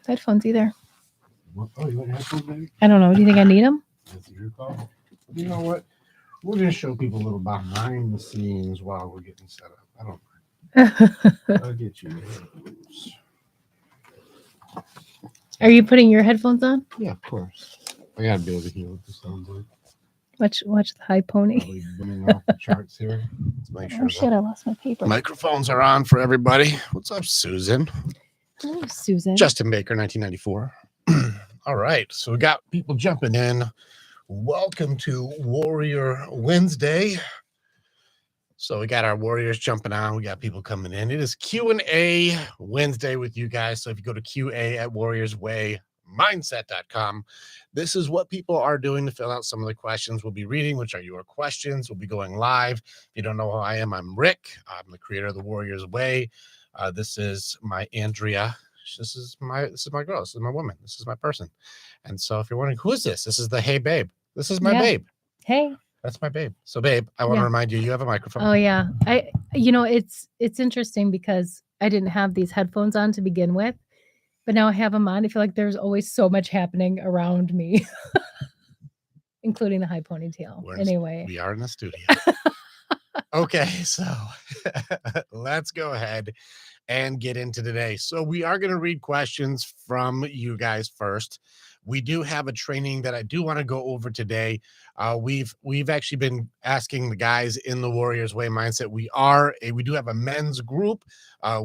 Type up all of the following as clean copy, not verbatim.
headphones either. Oh, you want headphones, baby? I don't know. Do you think I need them? That's your call. You know what? We're going to show people a little behind the scenes while we're getting set up. I don't mind. I'll get you headphones. Are you putting your headphones on? Yeah, of course. I got to be able to hear what this sounds like. Watch the high pony. Probably booming off the charts here. Let's make sure Oh shit! I lost my paper. microphones are on for everybody. What's up, Susan? Hello, Susan. Justin Baker, 1994. All right, so we got people jumping in. Welcome to Warrior Wednesday. So we got our warriors jumping on. We got people coming in. It is Q&A Wednesday with you guys. So if you go to QA@warriorswaymindset.com, this is what people are doing to fill out some of the questions we'll be reading, which are your questions. We'll be going live. If you don't know who I am, I'm Rick. I'm the creator of the Warriors Way. This is my Andrea. This is my girl. This is my woman. This is my person. And so if you're wondering, who is this? This is the Hey Babe. This is my babe. Hey. That's my babe. So babe, I want to remind you, you have a microphone. Oh yeah. It's interesting because I didn't have these headphones on to begin with, but now I have them on. I feel like there's always so much happening around me, including the high ponytail. We are in the studio. Okay, so let's go ahead and get into today. So we are going to read questions from you guys first. We do have a training that I do want to go over today. We've actually been asking the guys in the Warriors Way mindset. We do have a men's group.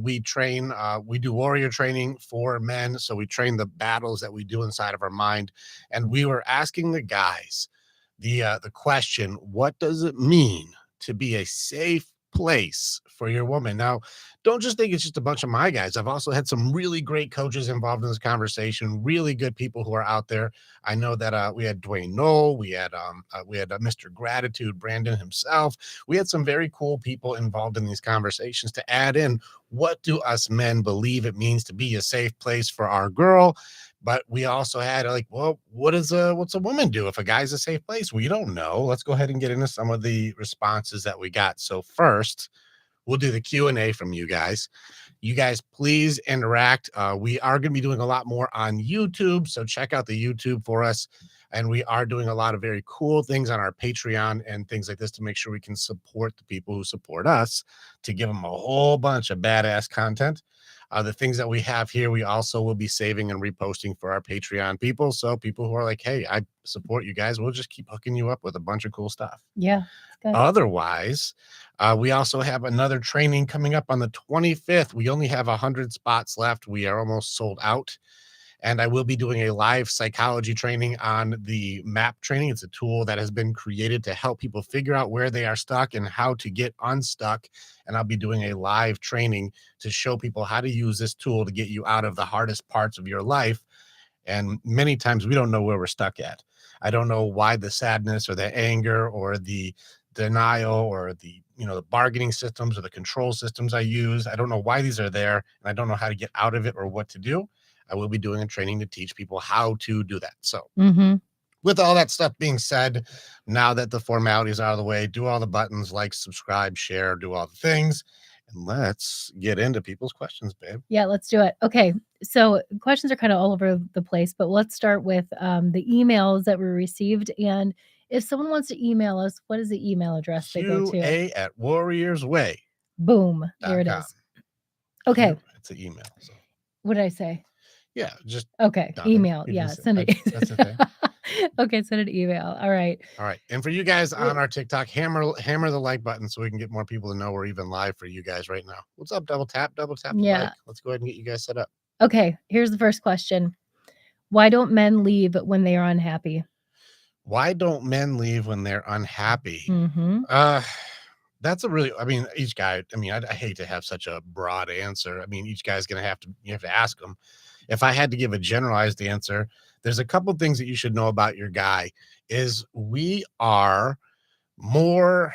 We train, we do warrior training for men. So we train the battles that we do inside of our mind. And we were asking the guys the question, what does it mean to be a safe place for your woman? Now, don't just think it's just a bunch of my guys. I've also had some really great coaches involved in this conversation, really good people who are out there. I know that we had Dwayne Knoll, we had Mr. Gratitude, Brandon himself. We had some very cool people involved in these conversations to add in, what do us men believe it means to be a safe place for our girl? But we also had what's a woman do if a guy's a safe place? We don't know. Let's go ahead and get into some of the responses that we got. So first, we'll do the Q&A from you guys. You guys, please interact. We are going to be doing a lot more on YouTube, so check out the YouTube for us. And we are doing a lot of very cool things on our Patreon and things like this to make sure we can support the people who support us, to give them a whole bunch of badass content. The things that we have here, we also will be saving and reposting for our Patreon people. So people who are like, hey, I support you guys, we'll just keep hooking you up with a bunch of cool stuff. Yeah. Otherwise, we also have another training coming up on the 25th. We only have 100 spots left. We are almost sold out. And I will be doing a live psychology training on the MAP training. It's a tool that has been created to help people figure out where they are stuck and how to get unstuck. And I'll be doing a live training to show people how to use this tool to get you out of the hardest parts of your life. And many times we don't know where we're stuck at. I don't know why the sadness or the anger or the denial or the bargaining systems or the control systems I use. I don't know why these are there, and I don't know how to get out of it or what to do. I will be doing a training to teach people how to do that. So with all that stuff being said, now that the formalities are out of the way, do all the buttons, like, subscribe, share, do all the things. And let's get into people's questions, babe. Yeah, let's do it. Okay. So questions are kind of all over the place, but let's start with the emails that we received. And if someone wants to email us, what is the email address they go to? QA@warriorsway. Boom. There it is. Okay. It's an email. So. What did I say? Yeah, just okay. Email. Yeah, send it. That's okay. Okay, send an email. All right. And for you guys on our TikTok, hammer the like button so we can get more people to know we're even live for you guys right now. What's up? Double tap. Yeah. Like. Let's go ahead and get you guys set up. Okay, here's the first question. Why don't men leave when they are unhappy? Why don't men leave when they're unhappy? That's a really, each guy, I hate to have such a broad answer. Each guy's going to you have to ask them. If I had to give a generalized answer, there's a couple of things that you should know about your guy is we are more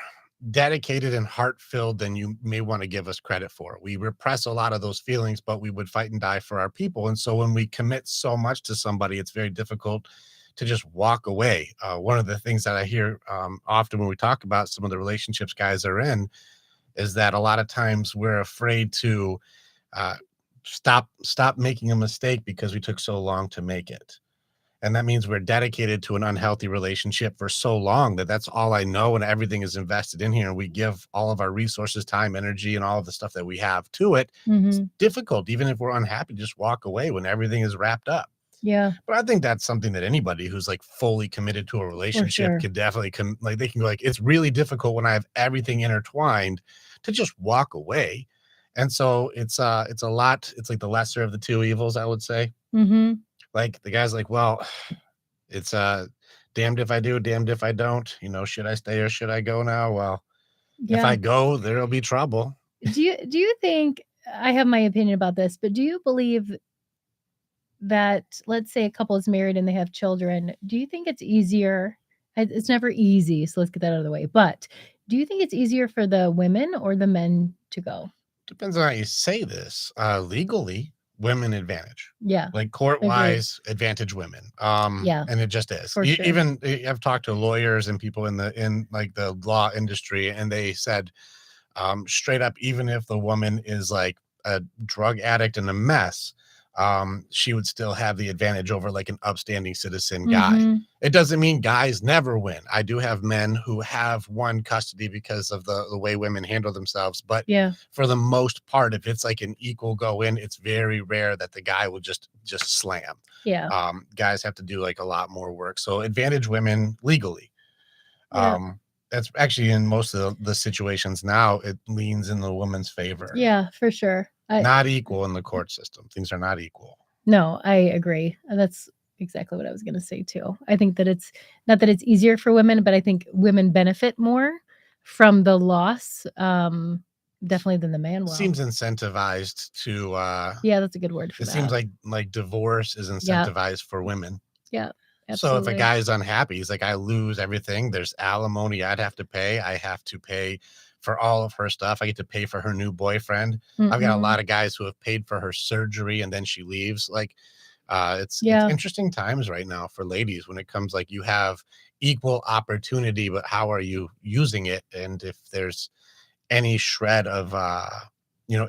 dedicated and heart-filled than you may want to give us credit for. We repress a lot of those feelings, but we would fight and die for our people. And so when we commit so much to somebody, it's very difficult to just walk away. One of the things that I hear often when we talk about some of the relationships guys are in is that a lot of times we're afraid to stop making a mistake because we took so long to make it. And that means we're dedicated to an unhealthy relationship for so long that that's all I know and everything is invested in here. And we give all of our resources, time, energy, and all of the stuff that we have to it. It's Mhm. difficult, even if we're unhappy, just walk away when everything is wrapped up. Yeah, But I think that's something that anybody who's like fully committed to a for relationship sure. could definitely like they can go like, it's really difficult when I have everything intertwined to just walk away. And so it's a lot, it's like the lesser of the two evils, I would say. Mhm. Like the guy's like, well, it's damned if I do, damned if I don't. Should I stay or should I go now? Well, if Yeah. I go, there'll be trouble. Do you think I have my opinion about this, but do you believe that, let's say a couple is married and they have children, do you think it's easier, it's never easy, so let's get that out of the way, but do you think it's easier for the women or the men to go? Depends on how you say this. Legally, women advantage. Yeah, Like court agree. wise, advantage women. Yeah, And it just is. for sure. Even I've talked to lawyers and people in like the law industry, and they said straight up, even if the woman is like a drug addict and a mess, she would still have the advantage over like an upstanding citizen guy. Mhm. It doesn't mean guys never win. I do have men who have won custody because of the way women handle themselves. But Yeah, for the most part, if it's like an equal go in, it's very rare that the guy will just slam. yeah, Guys have to do like a lot more work. So advantage women legally. yeah, Um, that's actually in most of the situations now, it leans in the woman's favor. yeah, for sure. Not equal in the court system. Things are not equal. No, I agree, and that's exactly what I was gonna say too. I think that it's not that it's easier for women, but I think women benefit more from the loss, definitely than the man will. Seems incentivized to Yeah, that's a good word for it seems that. like divorce is Yeah, incentivized for women. yeah, So if a absolutely. guy is unhappy, he's like, I lose everything. There's alimony I'd have to pay. I have to pay for all of her stuff. I get to pay for her new boyfriend. I've got a Mhm. lot of guys who have paid for her surgery and then she leaves. Like it's Yeah, interesting times right now for ladies when it comes like you have equal opportunity, but how are you using it? And if there's any shred of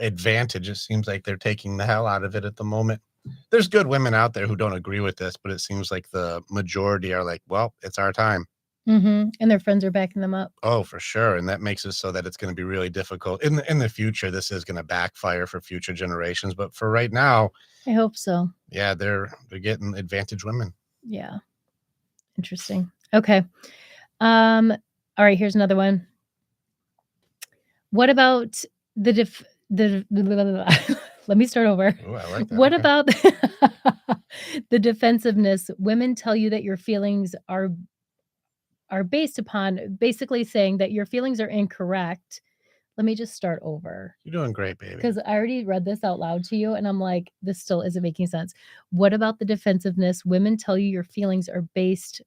advantage, it seems like they're taking the hell out of it at the moment. There's good women out there who don't agree with this, but it seems like the majority are like, well, it's our time. mhm, and their friends are backing them up. Oh, for sure. And that makes it so that it's going to be really difficult in the future. This is going to backfire for future generations, but for right now, I hope so. yeah, they're getting advantage women. Yeah, interesting. Okay, um, alright, here's another one. What about the let me start over. Oh, I like that. What Okay. about the defensiveness? Women tell you that your feelings are based upon basically saying that your feelings are incorrect. Let me just start over You're doing great, baby. because I already read this out loud to you and I'm like, this still isn't making sense. What about the defensiveness? Women tell you your feelings are based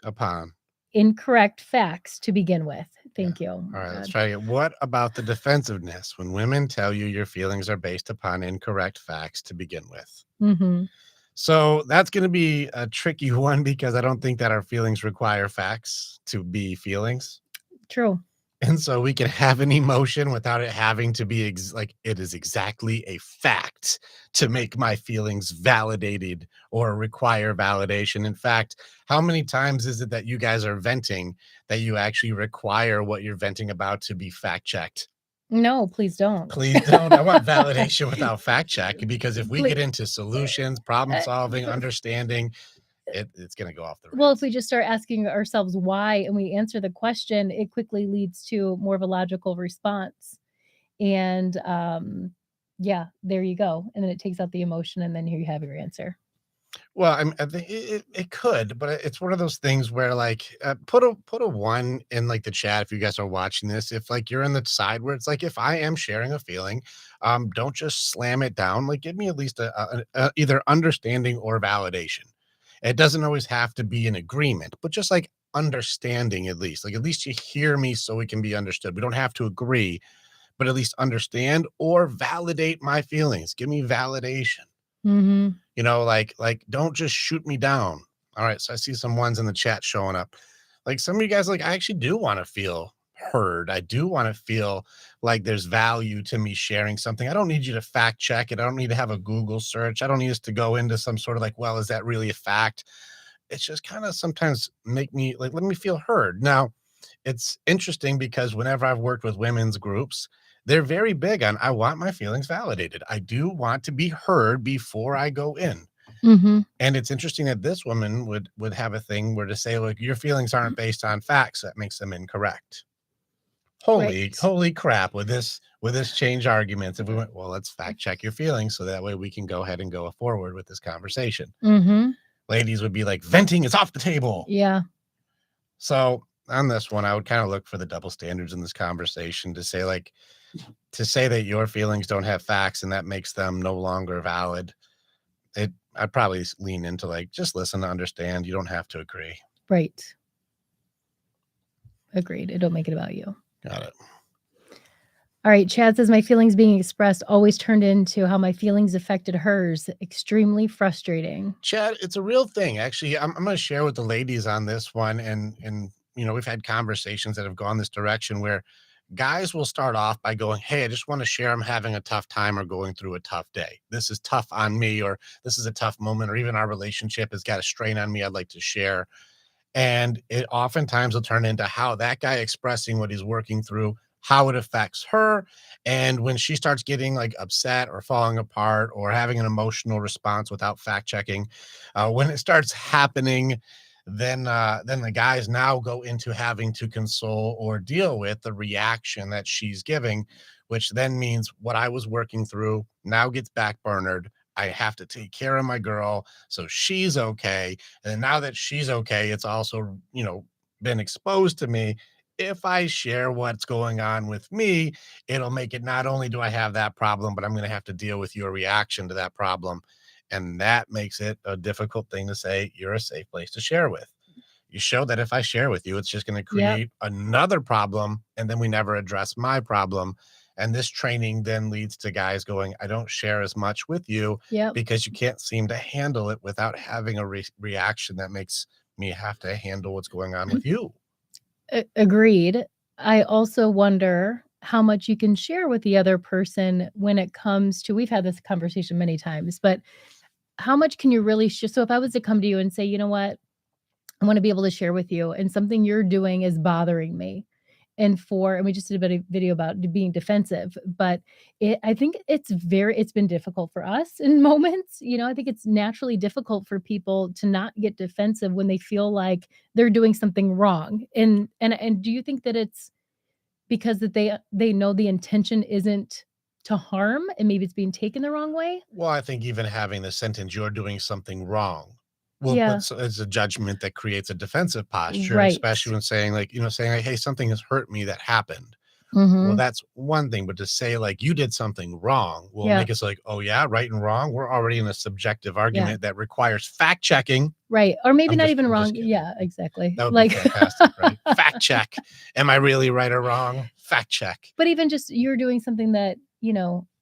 Upon. incorrect facts to begin with. Yeah. Thank you. Oh All my right, let's God. try it. What about the defensiveness when women tell you your feelings are based upon incorrect facts to begin with? Mhm. So that's going to be a tricky one because I don't think that our feelings require facts to be feelings. True. And so we can have an emotion without it having to be like it is exactly a fact to make my feelings validated or require validation. In fact, how many times is it that you guys are venting that you actually require what you're venting about to be fact checked? No, please don't. Please don't. I want validation without fact check because if we get Plea into solutions, problem solving, f understanding, it's going to go off the well, if rails. we just start asking ourselves why and we answer the question, it quickly leads to more of a logical response. And, yeah, there you go. And then it takes out the emotion, and then here you have your answer. Well, I think it could, but it's one of those things where like put a one in like the chat if you guys are watching this. If like you're in the side where it's like if I am sharing a feeling, don't just slam it down. Like give me at least a either understanding or validation. It doesn't always have to be an agreement, but just like understanding at least. Like at least you hear me so we can be understood. We don't have to agree, but at least understand or validate my feelings. Give me validation. Mhm. Like don't just shoot me down. All right, so I see some ones in the chat showing up. Like some of you guys, like I actually do want to feel heard. I do want to feel like there's value to me sharing something. I don't need you to fact check it. I don't need to have a Google search. I don't need us to go into some sort of like, well, is that really a fact? It's just kind of sometimes make me like, let me feel heard. Now, it's interesting because whenever I've worked with women's groups, they're very big on I want my feelings validated. I do want to be heard before I go in. Mhm. And it's interesting that this woman would have a thing where to say, like, your feelings aren't based on facts, that makes them incorrect. Holy, Right. holy crap, with this change arguments. If we went, well, let's fact check your feelings so that way we can go ahead and go forward with this conversation. Mhm. Ladies would be like, venting is off the table. Yeah. So on this one, I would kind of look for the double standards in this conversation to say, like, to say that your feelings don't have facts and that makes them no longer valid. I'd probably lean into like, just listen to understand. You don't have to agree. Right. Agreed. It don't make it about you. Got it. All right. Chad says my feelings being expressed always turned into how my feelings affected hers. Extremely frustrating. Chad, it's a real thing. Actually, I'm going to share with the ladies on this one. And, we've had conversations that have gone this direction where guys will start off by going, hey, I just want to share I'm having a tough time or going through a tough day. This is tough on me, or this is a tough moment, or even our relationship has got a strain on me. I'd like to share. And it oftentimes will turn into how that guy expressing what he's working through, how it affects her. And when she starts getting like upset or falling apart or having an emotional response without fact checking, when it starts happening, then the guys now go into having to console or deal with the reaction that she's giving, which then means what I was working through now gets backburnered. I have to take care of my girl so she's okay. And now that she's okay, it's also, been exposed to me. If I share what's going on with me, it'll make it not only do I have that problem, but I'm going to have to deal with your reaction to that problem. And that makes it a difficult thing to say you're a safe place to share with. You show that if I share with you, it's just going to Yep. create another problem. And then we never address my problem. And this training then leads to guys going, I don't share as much with you Yep. because you can't seem to handle it without having a reaction that makes me have to handle what's going on with you. Agreed. I also wonder how much you can share with the other person when it comes to, we've had this conversation many times, but how much can you really so if I was to come to you and say, you know what, I want to be able to share with you, and something you're doing is bothering me. And we just did a bit of video about being defensive, but I think it's been difficult for us in moments. I think it's naturally difficult for people to not get defensive when they feel like they're doing something wrong. And do you think that it's because that they know the intention isn't to harm and maybe it's being taken the wrong way? Well, I think even having the sentence, you're doing something wrong, will put Yeah. as a judgment that creates a defensive posture, Right. especially when saying saying like, hey, something has hurt me that happened. Well, Mhm. that's one thing, but to say like you did something wrong will Yeah. make us like, oh yeah, right and wrong. We're already in a subjective Yeah. argument that requires fact checking. Right. Or maybe not even I'm wrong. just kidding. Yeah, exactly. That would be Like fantastic, right? Fact check. Am I really right or wrong? Fact check. But even just you're doing something that,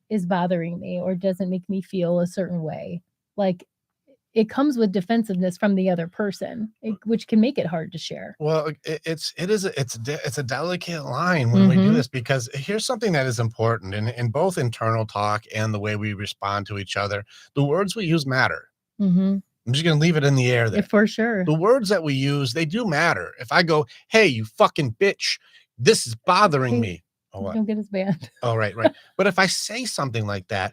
is bothering me or doesn't make me feel a certain way. Like it comes with defensiveness from the other person, which can make it hard to share. Well, it's a delicate line when we do Mhm. this because here's something that is important in both internal talk and the way we respond to each other. The words we use matter. Mhm. I'm just gonna leave it in the air there. For sure. The words that we use, they do matter. If I go, "Hey, you fucking bitch, this is bothering Hey, me." Oh, what? don't get us banned. Oh, right, right. But if I say something like that,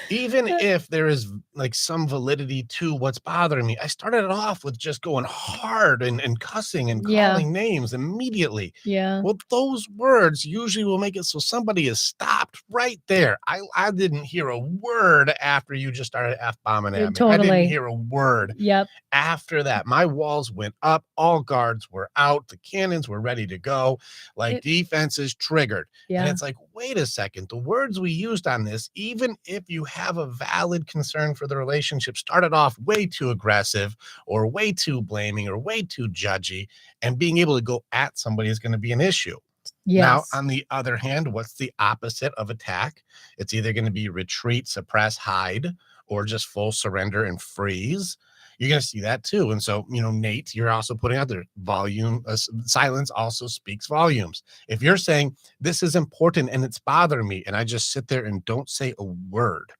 even if there is like some validity to what's bothering me, I started it off with just going hard and cussing and Yeah. calling names immediately. Yeah. Well, those words usually will make it so somebody is stopped right there. I didn't hear a word after you just started F-bombing at me. I didn't Totally. hear a word Yep. after that. My walls went up, all guards were out, the cannons were ready to go, like It defenses triggered. And Yeah. it's like, wait a second, the words we used on this, even if you have a valid concern for the relationship, started off way too aggressive or way too blaming or way too judgy, and being able to go at somebody is going to be an issue. Now, Yes. on the other hand, what's the opposite of attack? It's either going to be retreat, suppress, hide, or just full surrender and freeze. you're going to see that too. And so, Nate, you're also putting out there volume. Silence also speaks volumes. If you're saying this is important and it's bothering me, and I just sit there and don't say a word,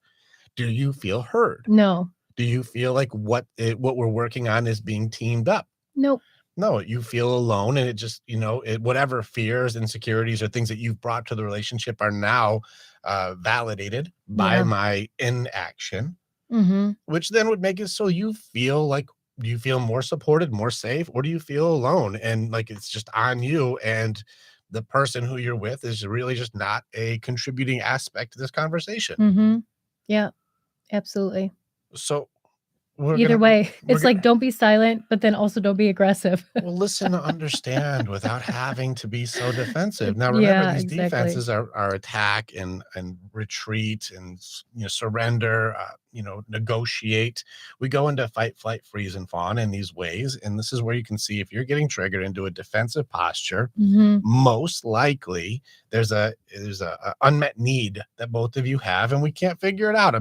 do you feel heard? No. Do you feel like what we're working on is being teamed up? Nope. No, you feel alone, and it just, whatever fears, insecurities, or things that you've brought to the relationship are now validated by Yeah. my inaction, Mm-hmm. which then would make it so you feel like, do you feel more supported, more safe, or do you feel alone and like it's just on you, and the person who you're with is really just not a contributing aspect to this conversation? Mm-hmm. Yeah, absolutely. So Either way, we're it's gonna like, don't be silent, but then also don't be aggressive. well, listen to understand without having to be so defensive. Now, remember, Yeah, these exactly. defenses are attack and retreat and surrender. Negotiate. We go into fight, flight, freeze, and fawn in these ways, and this is where you can see if you're getting triggered into a defensive posture. Mm-hmm. Most likely, there's a unmet need that both of you have, and we can't figure it out. I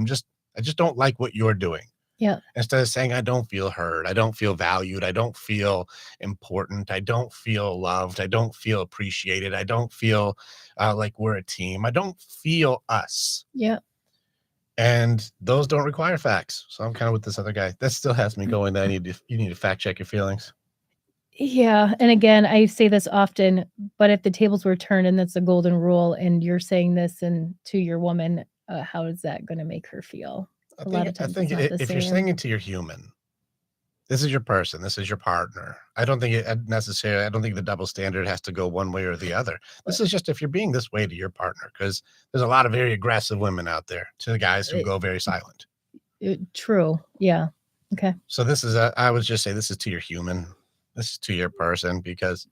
just don't like what you're doing. Yeah. Instead of saying, I don't feel heard, I don't feel valued, I don't feel important, I don't feel loved, I don't feel appreciated, I don't feel like we're a team, I don't feel us. Yeah. And those don't require facts. So I'm kind of with this other guy. That still has me Mm. going. You need to fact check your feelings. Yeah, and again, I say this often, but if the tables were turned and that's the golden rule, and you're saying this and to your woman, how is that gonna make her feel? A lot of I times think it's not the if you're same. saying it to your human, this is your person, this is your partner. I don't think necessarily, I don't think the double standard has to go one way or the other. This But is just if you're being this way to your partner, because there's a lot of very aggressive women out there to the guys who it go very silent. true. Yeah. Okay. So I would just say this is to your human, this is to your person, because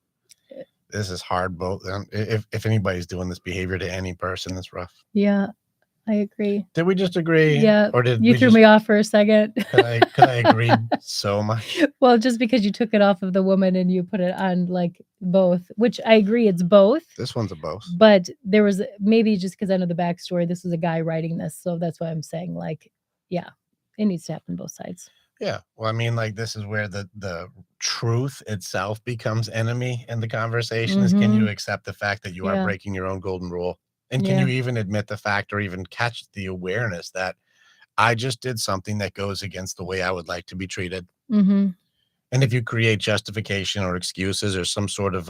Eh, this is hard. Both, if anybody's doing this behavior to any person, it's rough. yeah, I agree. Did we just agree, Yeah, or did you we threw just? me off for a second. Could I agree so much? Well, just because you took it off of the woman and you put it on, like, both, which I agree it's both, This one's a both. but there was maybe just because I know the backstory, this is a guy writing this, so that's why I'm saying, like, yeah, it needs to happen both sides. Yeah. Well, I mean, like, this is where the truth itself becomes enemy in the conversation is, can you Mhm. accept the fact that you are Yeah. breaking your own golden rule? And can Yeah. you even admit the fact or even catch the awareness that I just did something that goes against the way I would like to be treated? Mhm. And if you create justification or excuses or some sort of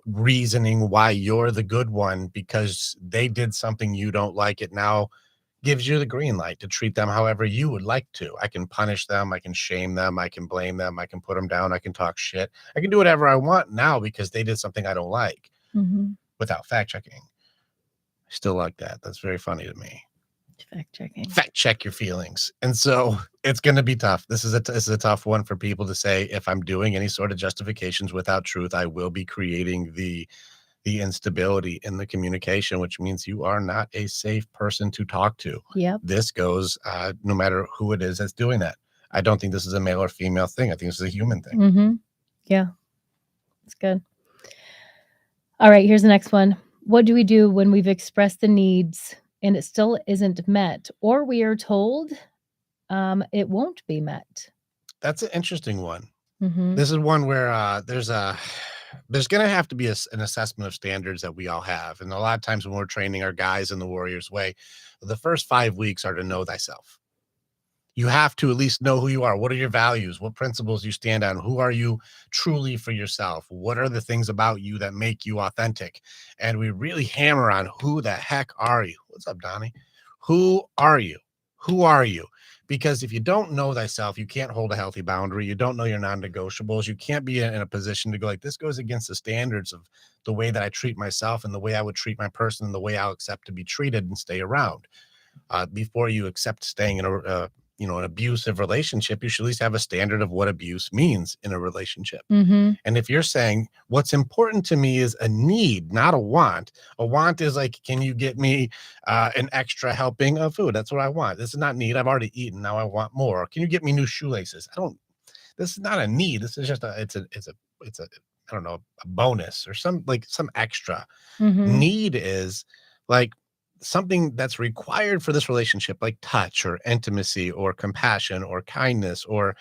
reasoning why you're the good one because they did something you don't like, it now gives you the green light to treat them however you would like to. I can punish them, I can shame them, I can blame them, I can put them down, I can talk shit. I can do whatever I want now because they did something I don't like Mhm. without fact checking. I still like that. That's very funny to me. Fact checking. Fact check your feelings. And so it's going to be tough. This is a tough one for people to say. If I'm doing any sort of justifications without truth, I will be creating the instability in the communication, which means you are not a safe person to talk to. Yep. This goes no matter who it is that's doing that. I don't think this is a male or female thing. I think this is a human thing. Mhm. Yeah. It's good. All right, here's the next one. What do we do when we've expressed the needs and it still isn't met, or we are told it won't be met? That's an interesting one. Mhm. This is one where there's going to have to be an assessment of standards that we all have. And a lot of times when we're training our guys in the warrior's way, the first 5 weeks are to know thyself. You have to at least know who you are. What are your values? What principles you stand on? Who are you truly for yourself? What are the things about you that make you authentic? And we really hammer on who the heck are you? What's up, Donnie? Who are you? Who are you? Because if you don't know thyself, you can't hold a healthy boundary. You don't know your non-negotiables. You can't be in a position to go like, this goes against the standards of the way that I treat myself and the way I would treat my person and the way I'll accept to be treated and stay around. Before you accept staying in an abusive relationship, you should at least have a standard of what abuse means in a relationship. Mhm. And if you're saying what's important to me is a need, not a want. A want is like, can you get me an extra helping of food? That's what I want. This is not need. I've already eaten. Now I want more. Can you get me new shoelaces? This is not a need. This is just it's a I don't know, a bonus or some extra. Mhm. Need is like, something that's required for this relationship, like touch or intimacy or compassion or kindness or,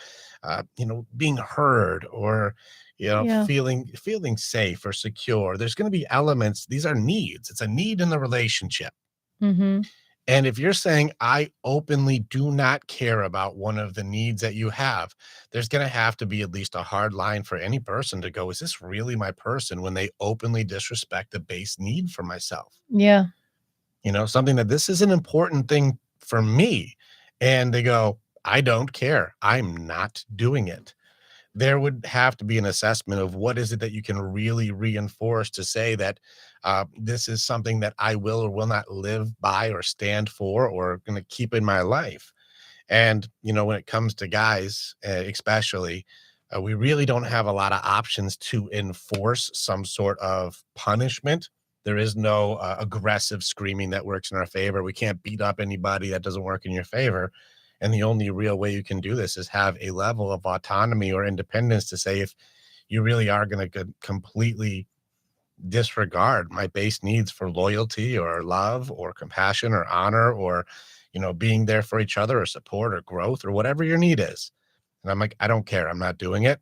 being heard or, Yeah. feeling safe or secure. There's going to be elements. These are needs. It's a need in the relationship. Mhm. And if you're saying, I openly do not care about one of the needs that you have, there's going to have to be at least a hard line for any person to go, is this really my person when they openly disrespect the base need for myself? Yeah. Something that this is an important thing for me. And they go, I don't care. I'm not doing it. There would have to be an assessment of what is it that you can really reinforce to say that this is something that I will or will not live by or stand for or going to keep in my life. And, when it comes to guys, especially, we really don't have a lot of options to enforce some sort of punishment. There is no aggressive screaming that works in our favor. We can't beat up anybody. That doesn't work in your favor. And the only real way you can do this is have a level of autonomy or independence to say, if you really are going to completely disregard my base needs for loyalty or love or compassion or honor or, being there for each other or support or growth or whatever your need is. And I'm like, I don't care. I'm not doing it.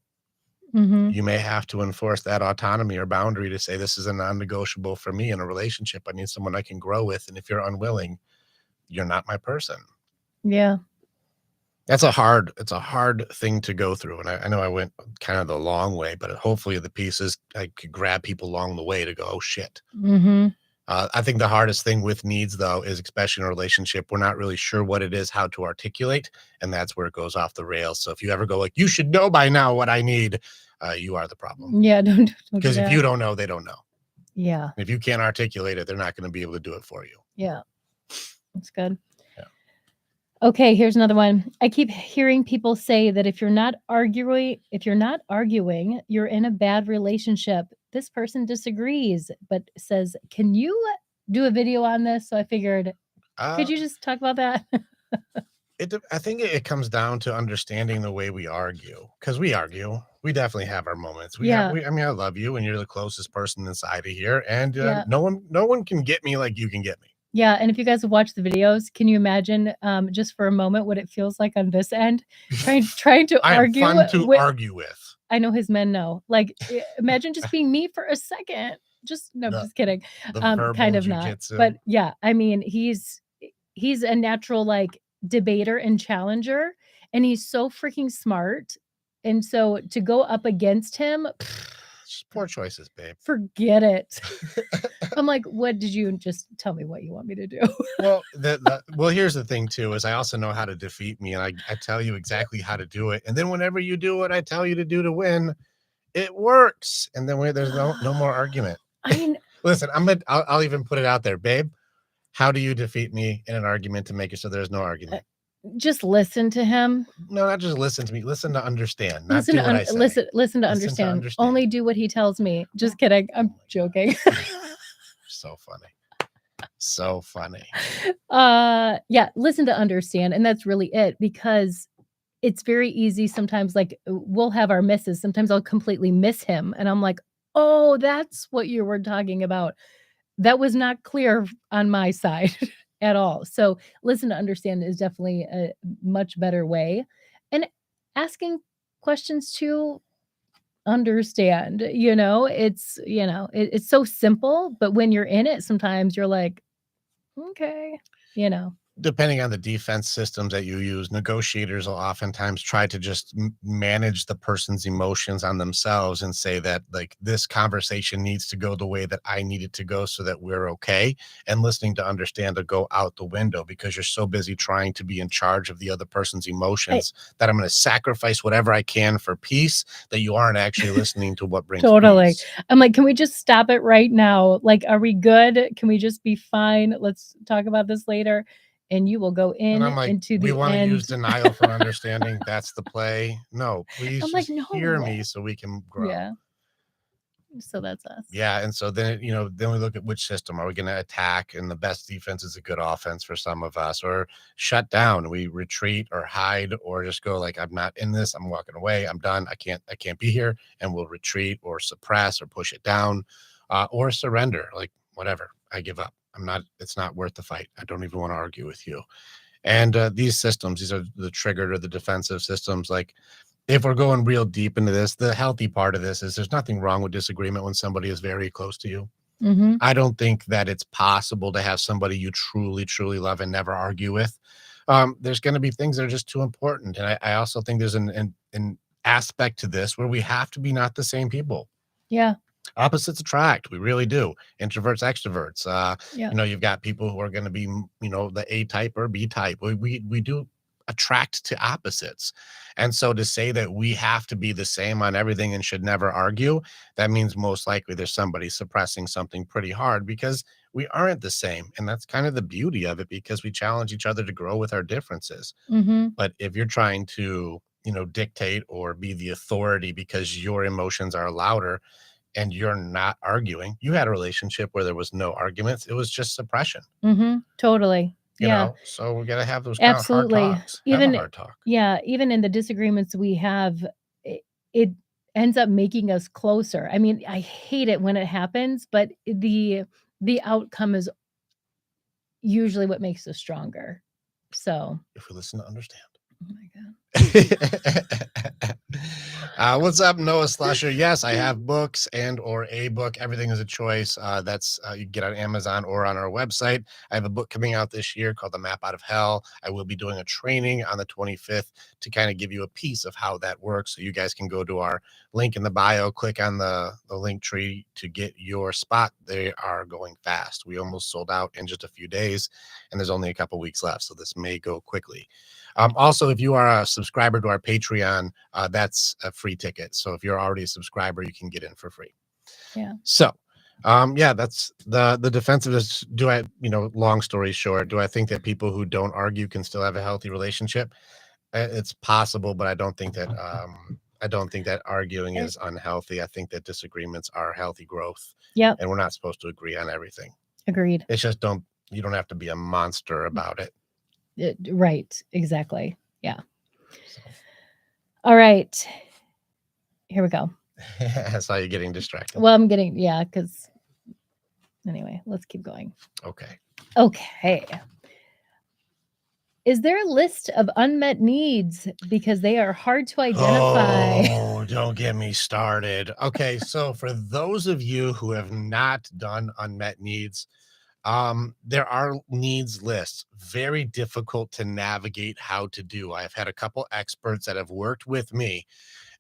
Mhm. You may have to enforce that autonomy or boundary to say, this is a non-negotiable for me in a relationship. I need someone I can grow with. And if you're unwilling, you're not my person. Yeah. It's a hard thing to go through. And I know I went kind of the long way, but hopefully the pieces I could grab people along the way to go, oh shit. Mhm. I think the hardest thing with needs, though, is especially in a relationship, we're not really sure what it is, how to articulate, and that's where it goes off the rails. So if you ever go like, you should know by now what I need, you are the problem. Yeah, don't do Because if you that. don't know, they don't know. Yeah. If you can't articulate it, they're not going to be able to do it for you. Yeah. That's good. Yeah. Okay, here's another one. I keep hearing people say that if you're not arguing, you're in a bad relationship. This person disagrees, but says, "Can you do a video on this?" So I figured, Uh, could you just talk about that? I think it comes down to understanding the way we argue, because we argue. We definitely have our moments. Yeah. I mean, I love you, and you're the closest person inside of here, and Yeah. no one can get me like you can get me. Yeah, and if you guys have watched the videos, can you imagine, just for a moment what it feels like on this end? Trying to I am argue fun to with argue with. I know his men know. Like, imagine just being me for a second. Just no, The just kidding. the Kind verbal of not. But jujitsu. yeah, I mean, he's a natural, like, debater and challenger, and he's so freaking smart, and so to go up against him, Poor choices, babe. forget it. I'm like, "What did you just tell me what you want me to do?" Well, here's the thing too, is I also know how to defeat me, and I tell you exactly how to do it. And then whenever you do what I tell you to do to win, it works. And then there's no more argument. I kn Listen, I'll even put it out there, babe. How do you defeat me in an argument to make it so there's no uh, argument? just listen to him. No, not just listen to me. Listen to understand, not do what I say. Listen to Listen to understand. understand. Only do what he tells me. Just kidding. Oh I'm my joking. God. So funny. So funny. Yeah, listen to understand, and that's really it because it's very easy sometimes, like, we'll have our misses. Sometimes I'll completely miss him, and I'm like, "Oh, that's what you were talking about. That was not clear on my side at all." So, listen to understand is definitely a much better way, and asking questions to understand, it's so simple, but when you're in it, sometimes you're like, "Okay," you know? Depending on the defense systems that you use, negotiators will oftentimes try to just manage the person's emotions on themselves and say that, like, this conversation needs to go the way that I need it to go so that we're okay. And listening to understand to go out the window because you're so busy trying to be in charge of the other person's I emotions that I'm going to sacrifice whatever I can for peace, that you aren't actually listening to what brings Totally. peace. I'm like, "Can we just stop it right now? Like, are we good? Can we just be fine? Let's talk about this later." And you will go And I'm like, into we the want to use end. denial for understanding. That's the play. No, please I'm like, just hear "No." me so we can grow. Yeah. So that's us. Yeah, and so then, then we look at which system are we going to attack, and the best defense is a good offense for some of us, or shut down. We retreat or hide or just go like, I'm not in this. I'm walking away. I'm done. I can't be here, and we'll retreat or suppress or push it down, or surrender. Like whatever, I give up. it's not worth the fight. I don't even want to argue with you. And these systems, these are the triggered or the defensive systems. Like, if we're going real deep into this, the healthy part of this is there's nothing wrong with disagreement when somebody is very close to you. Mhm. I don't think that it's possible to have somebody you truly, truly love and never argue with. There's going to be things that are just too important. And I also think there's an aspect to this where we have to be not the same people. Yeah. Opposites attract. We really do. Introverts, extroverts. Yeah. You've got people who are going to be, the A type or B type. We do attract to opposites. And so to say that we have to be the same on everything and should never argue, that means most likely there's somebody suppressing something pretty hard because we aren't the same. And that's kind of the beauty of it because we challenge each other to grow with our differences. Mhm. But if you're trying to, dictate or be the authority because your emotions are louder and you're not arguing, you had a relationship where there was no arguments. It was just suppression, Mhm. Totally. Yeah. So we got to have those kind of hard Absolutely. talks, have a Even hard talk. yeah, even in the disagreements we have, it ends up making us closer. I mean, I hate it when it happens, but the outcome is usually what makes us stronger. So, If we listen to understand. oh my god. What's up, Noah Slusher? Yes, I have books and or a book. Everything is a choice. That's you can get on Amazon or on our website. I have a book coming out this year called The Map Out of Hell. I will be doing a training on the 25th to kind of give you a piece of how that works. So you guys can go to our link in the bio, click on the link tree to get your spot. They are going fast. We almost sold out in just a few days, and there's only a couple weeks left. So this may go quickly. Also, if you are a subscriber to our Patreon, that's a free ticket. So if you're already a subscriber, you can get in for free. Yeah. So, that's the defensiveness. Do I, long story short, do I think that people who don't argue can still have a healthy relationship? It's possible, but I don't think that arguing is unhealthy. I think that disagreements are healthy growth. Yep. And we're not supposed to agree on everything. Agreed. It's just you don't have to be a monster about it. Right. Exactly. Yeah. All right. Here we go. I saw you getting distracted. Well, I'm getting, yeah, because anyway, let's keep going. Okay. Okay. Is there a list of unmet needs because they are hard to identify? Oh, don't get me started. Okay, so for those of you who have not done unmet needs, there are needs lists, very difficult to navigate how to do. I've had a couple experts that have worked with me,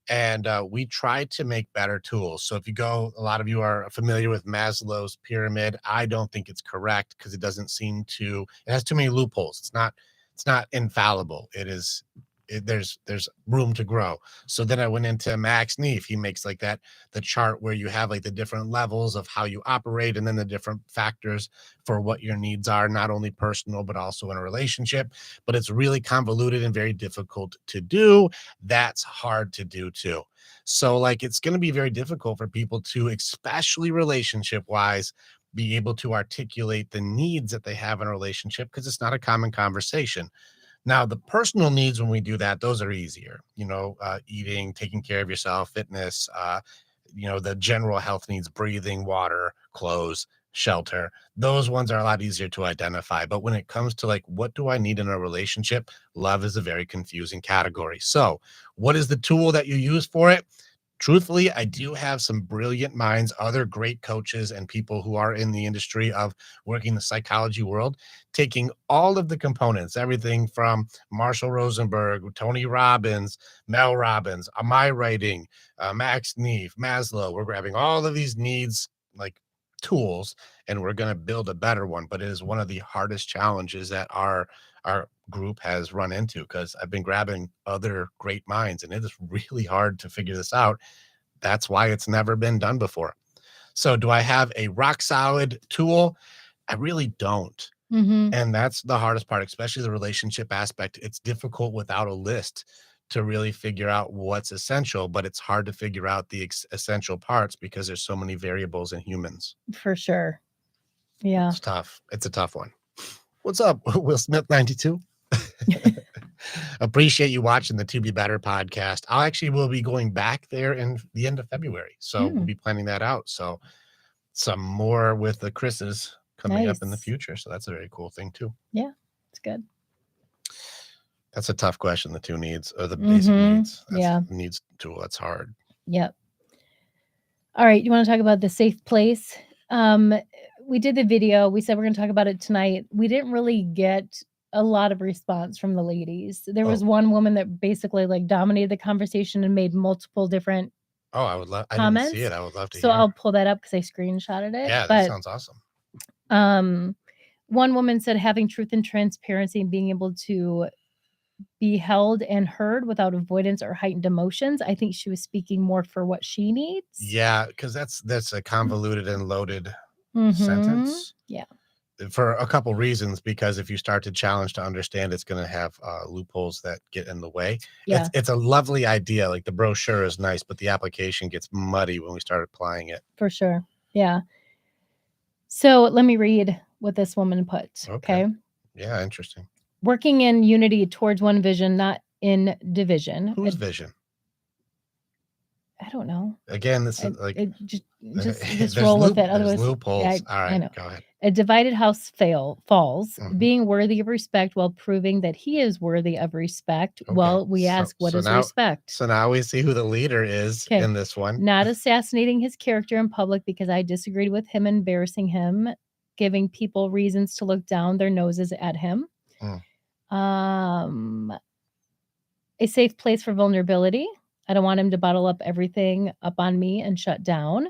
and we tried to make better tools. So if you go, a lot of you are familiar with Maslow's pyramid. I don't think it's correct because it has too many loopholes. It's not infallible. There's room to grow. So then I went into Max Neef. He makes like the chart where you have like the different levels of how you operate and then the different factors for what your needs are, not only personal, but also in a relationship. But it's really convoluted and very difficult to do. That's hard to do too. So like, it's going to be very difficult for people to, especially relationship wise, be able to articulate the needs that they have in a relationship because it's not a common conversation. Now, the personal needs, when we do that, those are easier, eating, taking care of yourself, fitness, the general health needs, breathing, water, clothes, shelter. Those ones are a lot easier to identify. But when it comes to like, what do I need in a relationship? Love is a very confusing category. So what is the tool that you use for it? Truthfully, I do have some brilliant minds, other great coaches and people who are in the industry of working the psychology world, taking all of the components, everything from Marshall Rosenberg, Tony Robbins, Mel Robbins, my writing, Max Neef, Maslow. We're grabbing all of these needs like tools and we're going to build a better one. But it is one of the hardest challenges that our group has run into because I've been grabbing other great minds and it is really hard to figure this out. That's why it's never been done before. So do I have a rock solid tool? I really don't. Mm-hmm. And that's the hardest part, especially the relationship aspect. It's difficult without a list to really figure out what's essential, but it's hard to figure out the essential parts because there's so many variables in humans. For sure. Yeah. It's tough. It's a tough one. What's up, Will Smith 92? Appreciate you watching the To Be Better podcast. I actually will be going back there in the end of February. So we'll be planning that out. So some more with the Chris's coming up in the Nice. future. So that's a very cool thing too. Yeah, it's good. That's a tough question. The two needs or the basic needs. That's Yeah. needs tool. That's hard. Yep. All right. You want to talk about the safe place? We did the video. We said we're going to talk about it tonight. We didn't really get a lot of response from the ladies. There was one woman that basically like dominated the conversation and made multiple different Oh, I would love. I didn't comments. see it. I would love to So hear. I'll pull that up because I screenshotted it. Yeah, that but sounds awesome. one woman said having truth and transparency and being able to be held and heard without avoidance or heightened emotions. I think she was speaking more for what she needs. Yeah, because that's a convoluted and loaded Mhm. sentence. Yeah. For a couple reasons, because if you start to challenge to understand, it's going to have loopholes that get in the way. Yeah. It's a lovely idea. Like the brochure is nice, but the application gets muddy when we start applying it. For sure. Yeah. So let me read what this woman put. Okay. Yeah, interesting. Working in unity towards one vision, not in division. Whose vision? I don't know. Again, this is like just roll with it. Otherwise, loopholes. All right, I know. go ahead. A divided house falls, being worthy of respect while proving that he is worthy of respect. Okay. Well, we ask, what is respect? So now we see who the leader is in this one. Not assassinating his character in public because I disagreed with him, embarrassing him, giving people reasons to look down their noses at him. A safe place for vulnerability. I don't want him to bottle up everything up on me and shut down.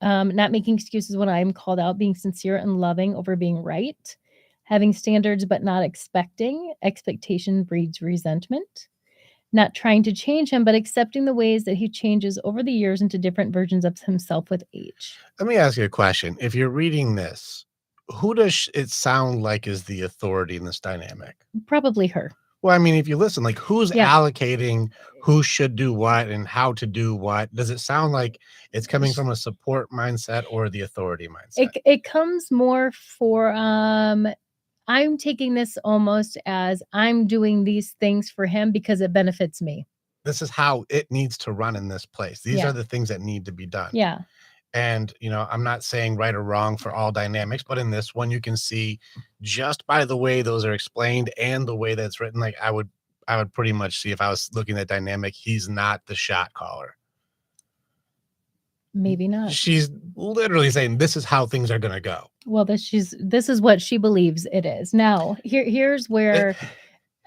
Not making excuses when I'm called out, being sincere and loving over being right. Having standards but not expecting. Expectation breeds resentment. Not trying to change him, but accepting the ways that he changes over the years into different versions of himself with age. Let me ask you a question. If you're reading this, who does it sound like is the authority in this dynamic? Probably her. Well, I mean, if you listen, like who's allocating who should do what and how to do what? Does it sound like it's coming from a support mindset or the authority mindset? It comes more for I'm taking this almost as I'm doing these things for him because it benefits me. This is how it needs to run in this place. These are the things that need to be done. Yeah. And, I'm not saying right or wrong for all dynamics, but in this one, you can see just by the way those are explained and the way that's written, like I would pretty much see if I was looking at dynamic, he's not the shot caller. Maybe not. She's literally saying this is how things are going to go. Well, this is what she believes it is. Now, here's where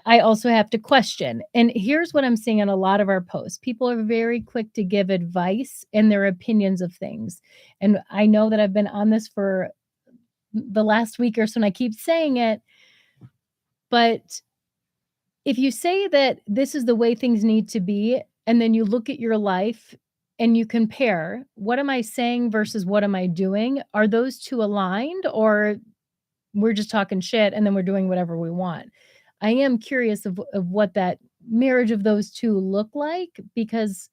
I also have to question. And here's what I'm seeing in a lot of our posts. People are very quick to give advice and their opinions of things. And I know that I've been on this for the last week or so, and I keep saying it. But if you say that this is the way things need to be, and then you look at your life and you compare, what am I saying versus what am I doing? Are those two aligned, or we're just talking shit and then we're doing whatever we want? I am curious of what that marriage of those two look like, because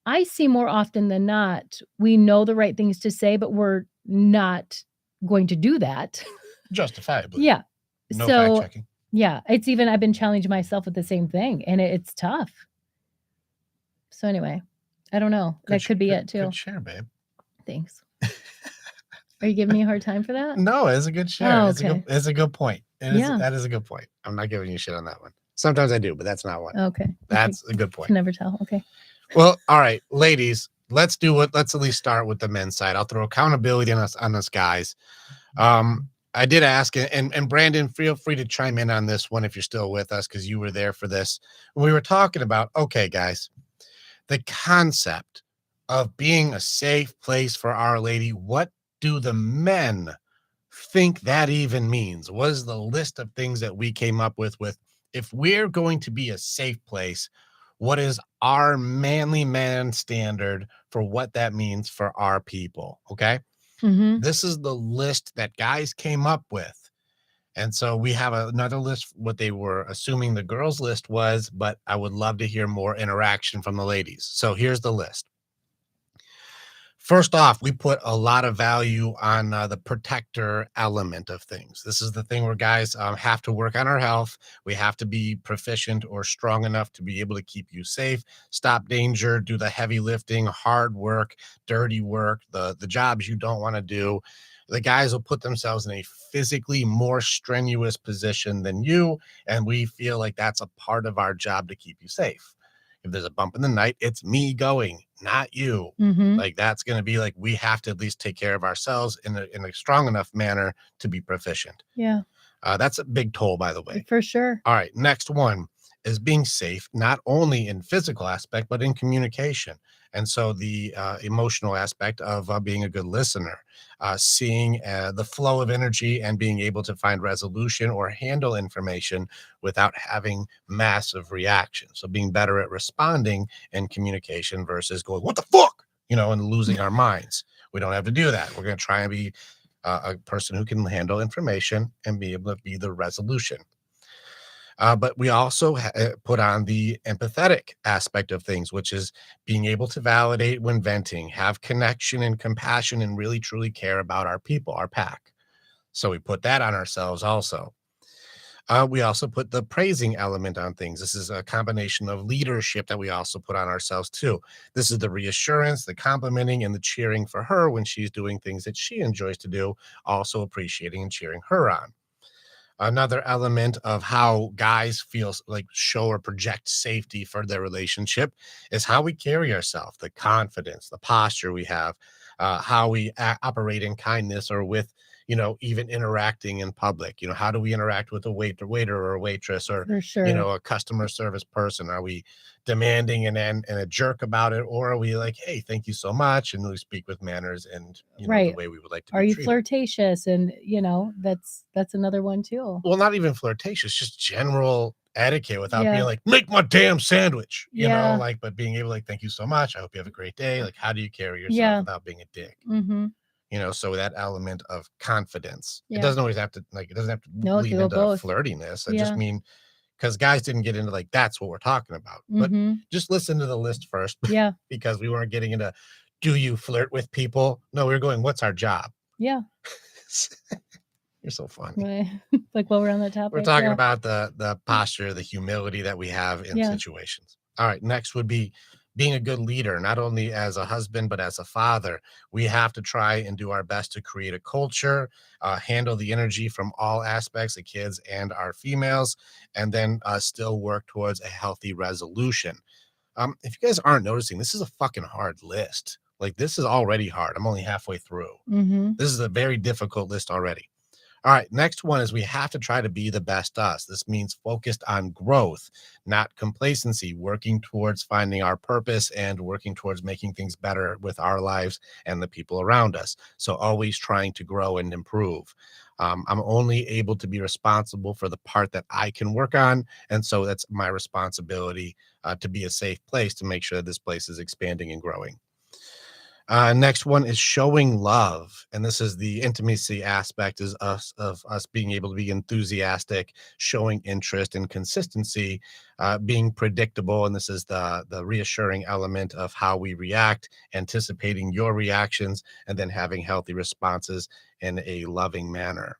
I see more often than not, we know the right things to say, but we're not going to do that. Justifiably. Yeah. No fact checking. Yeah. It's even, I've been challenging myself with the same thing, and it's tough. So anyway, I don't know. That could be it too. Good share, babe. Thanks. Are you giving me a hard time for that? No, it's a good share. Oh, okay. It's a good point. That is a good point. I'm not giving you shit on that one. Sometimes I do, but that's not one. Okay. That's a good point. Can never tell. Okay. Well, all right, ladies, let's at least start with the men's side. I'll throw accountability on us guys. I did ask, and Brandon, feel free to chime in on this one if you're still with us, because you were there for this. We were talking about, okay, guys, the concept of being a safe place for Our Lady. What do the men think that even means? What is the list of things that we came up with if we're going to be a safe place? What is our manly man standard for what that means for our people? Okay. This is the list that guys came up with. And so we have another list, what they were assuming the girls' list was, but I would love to hear more interaction from the ladies. So here's the list. First off, we put a lot of value on the protector element of things. This is the thing where guys have to work on our health. We have to be proficient or strong enough to be able to keep you safe, stop danger, do the heavy lifting, hard work, dirty work, the jobs you don't want to do. The guys will put themselves in a physically more strenuous position than you, and we feel like that's a part of our job to keep you safe. If there's a bump in the night, it's me going, not you. Mhm. Like that's going to be like we have to at least take care of ourselves in a strong enough manner to be proficient. Yeah, That's a big toll, by the way. for sure. All right, next one is being safe, not only in physical aspect, but in communication. And so the emotional aspect of being a good listener, seeing the flow of energy and being able to find resolution or handle information without having massive reactions. So being better at responding in communication versus going, what the fuck? And losing our minds. We don't have to do that. We're going to try and be a person who can handle information and be able to be the resolution. But we also put on the empathetic aspect of things, which is being able to validate when venting, have connection and compassion, and really truly care about our people, our pack. So we put that on ourselves also. We also put the praising element on things. This is a combination of leadership that we also put on ourselves too. This is the reassurance, the complimenting, and the cheering for her when she's doing things that she enjoys to do, also appreciating and cheering her on. Another element of how guys feel like show or project safety for their relationship is how we carry ourselves, the confidence, the posture we have, how we operate in kindness or with, even interacting in public. How do we interact with a waiter or a waitress or, For sure. a customer service person? Are we demanding and a jerk about it? Or are we like, hey, thank you so much? And we speak with manners and, the Right. way we would like to Are be you treated. flirtatious? And, that's another one too. Well, not even flirtatious, just general etiquette without being Yeah. like, "Make my damn sandwich," Yeah. like, but being able to like, "Thank you so much. I hope you have a great day." Like, how do you carry yourself Yeah. without being a dick? Mhm. So that element of confidence. It Yeah. doesn't always have to like, it doesn't have to No, it could lead go into both. flirtiness. I just Yeah. mean because guys didn't get into like, that's what we're talking about. But Mhm. just listen to the list first Yeah. because we weren't getting into, do you flirt with people? No, we were going, what's our job? Yeah. You're so funny. Right. Like, while we're on that We're topic, talking yeah. about the posture, the humility that we have in Yeah. situations. All right, next would be being a good leader, not only as a husband, but as a father. We have to try and do our best to create a culture, handle the energy from all aspects, the kids and our females, and then still work towards a healthy resolution. If you guys aren't noticing, this is a fucking hard list. Like, this is already hard. I'm only halfway through. Mhm. This is a very difficult list already. All right, next one is we have to try to be the best us. This means focused on growth, not complacency, working towards finding our purpose and working towards making things better with our lives and the people around us. So, always trying to grow and improve. I'm only able to be responsible for the part that I can work on. And so, that's my responsibility to be a safe place to make sure that this place is expanding and growing. Next one is showing love, and this is the intimacy aspect is us being able to be enthusiastic, showing interest and consistency, being predictable, and this is the reassuring element of how we react, anticipating your reactions, and then having healthy responses in a loving manner.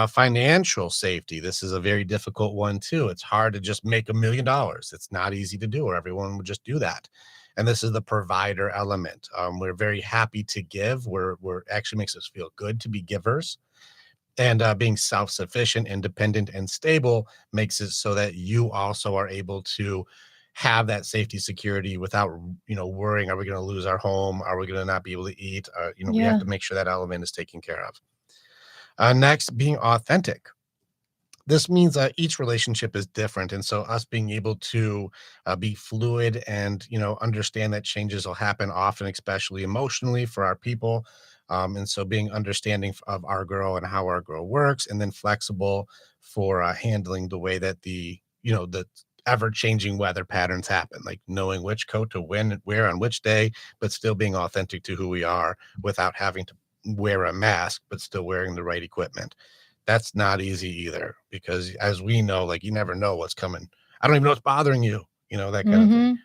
Financial safety. This is a very difficult one too. It's hard to just make $1 million. It's not easy to do, or everyone would just do that. And this is the provider element. We're very happy to give. We're actually makes us feel good to be givers. And being self-sufficient, independent, and stable makes it so that you also are able to have that safety security without worrying, are we going to lose our home, are we going to not be able to eat, we have Yeah. to make sure that element is taken care of. Next, being authentic. This means each relationship is different, and so us being able to be fluid and understand that changes will happen often, especially emotionally for our people. And so being understanding of our girl and how our girl works, and then flexible for handling the way that the ever changing weather patterns happen, like knowing which coat to wear on which day, but still being authentic to who we are without having to wear a mask, but still wearing the right equipment. That's not easy either because as we know, like you never know what's coming. I don't even know what's bothering you, that kind of thing. Mhm.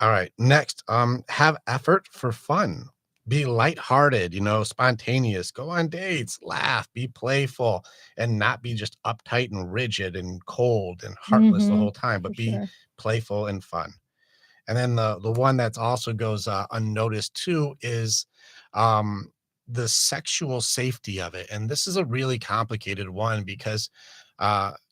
All right. Next, have effort for fun. Be lighthearted, spontaneous, go on dates, laugh, be playful, and not be just uptight and rigid and cold and heartless the whole Mhm. time, For but be sure. playful and fun. And then the one that's also goes unnoticed too is the sexual safety of it. And this is a really complicated one because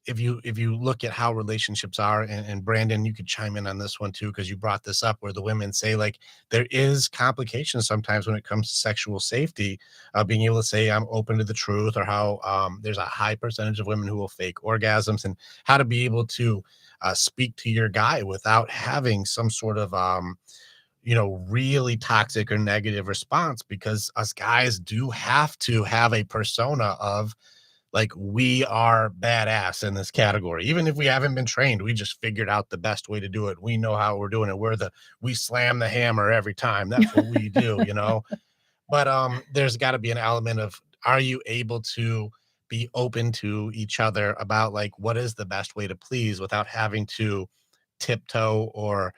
if you look at how relationships are, and Brandon, you could chime in on this one too, because you brought this up where the women say like there is complications sometimes when it comes to sexual safety, being able to say I'm open to the truth, or how there's a high percentage of women who will fake orgasms, and how to be able to speak to your guy without having some sort of really toxic or negative response, because us guys do have to have a persona of like we are badass in this category. Even if we haven't been trained, we just figured out the best way to do it. We know how we're doing it. We slam the hammer every time. That's what we do. But there's got to be an element of, are you able to be open to each other about like what is the best way to please without having to tiptoe or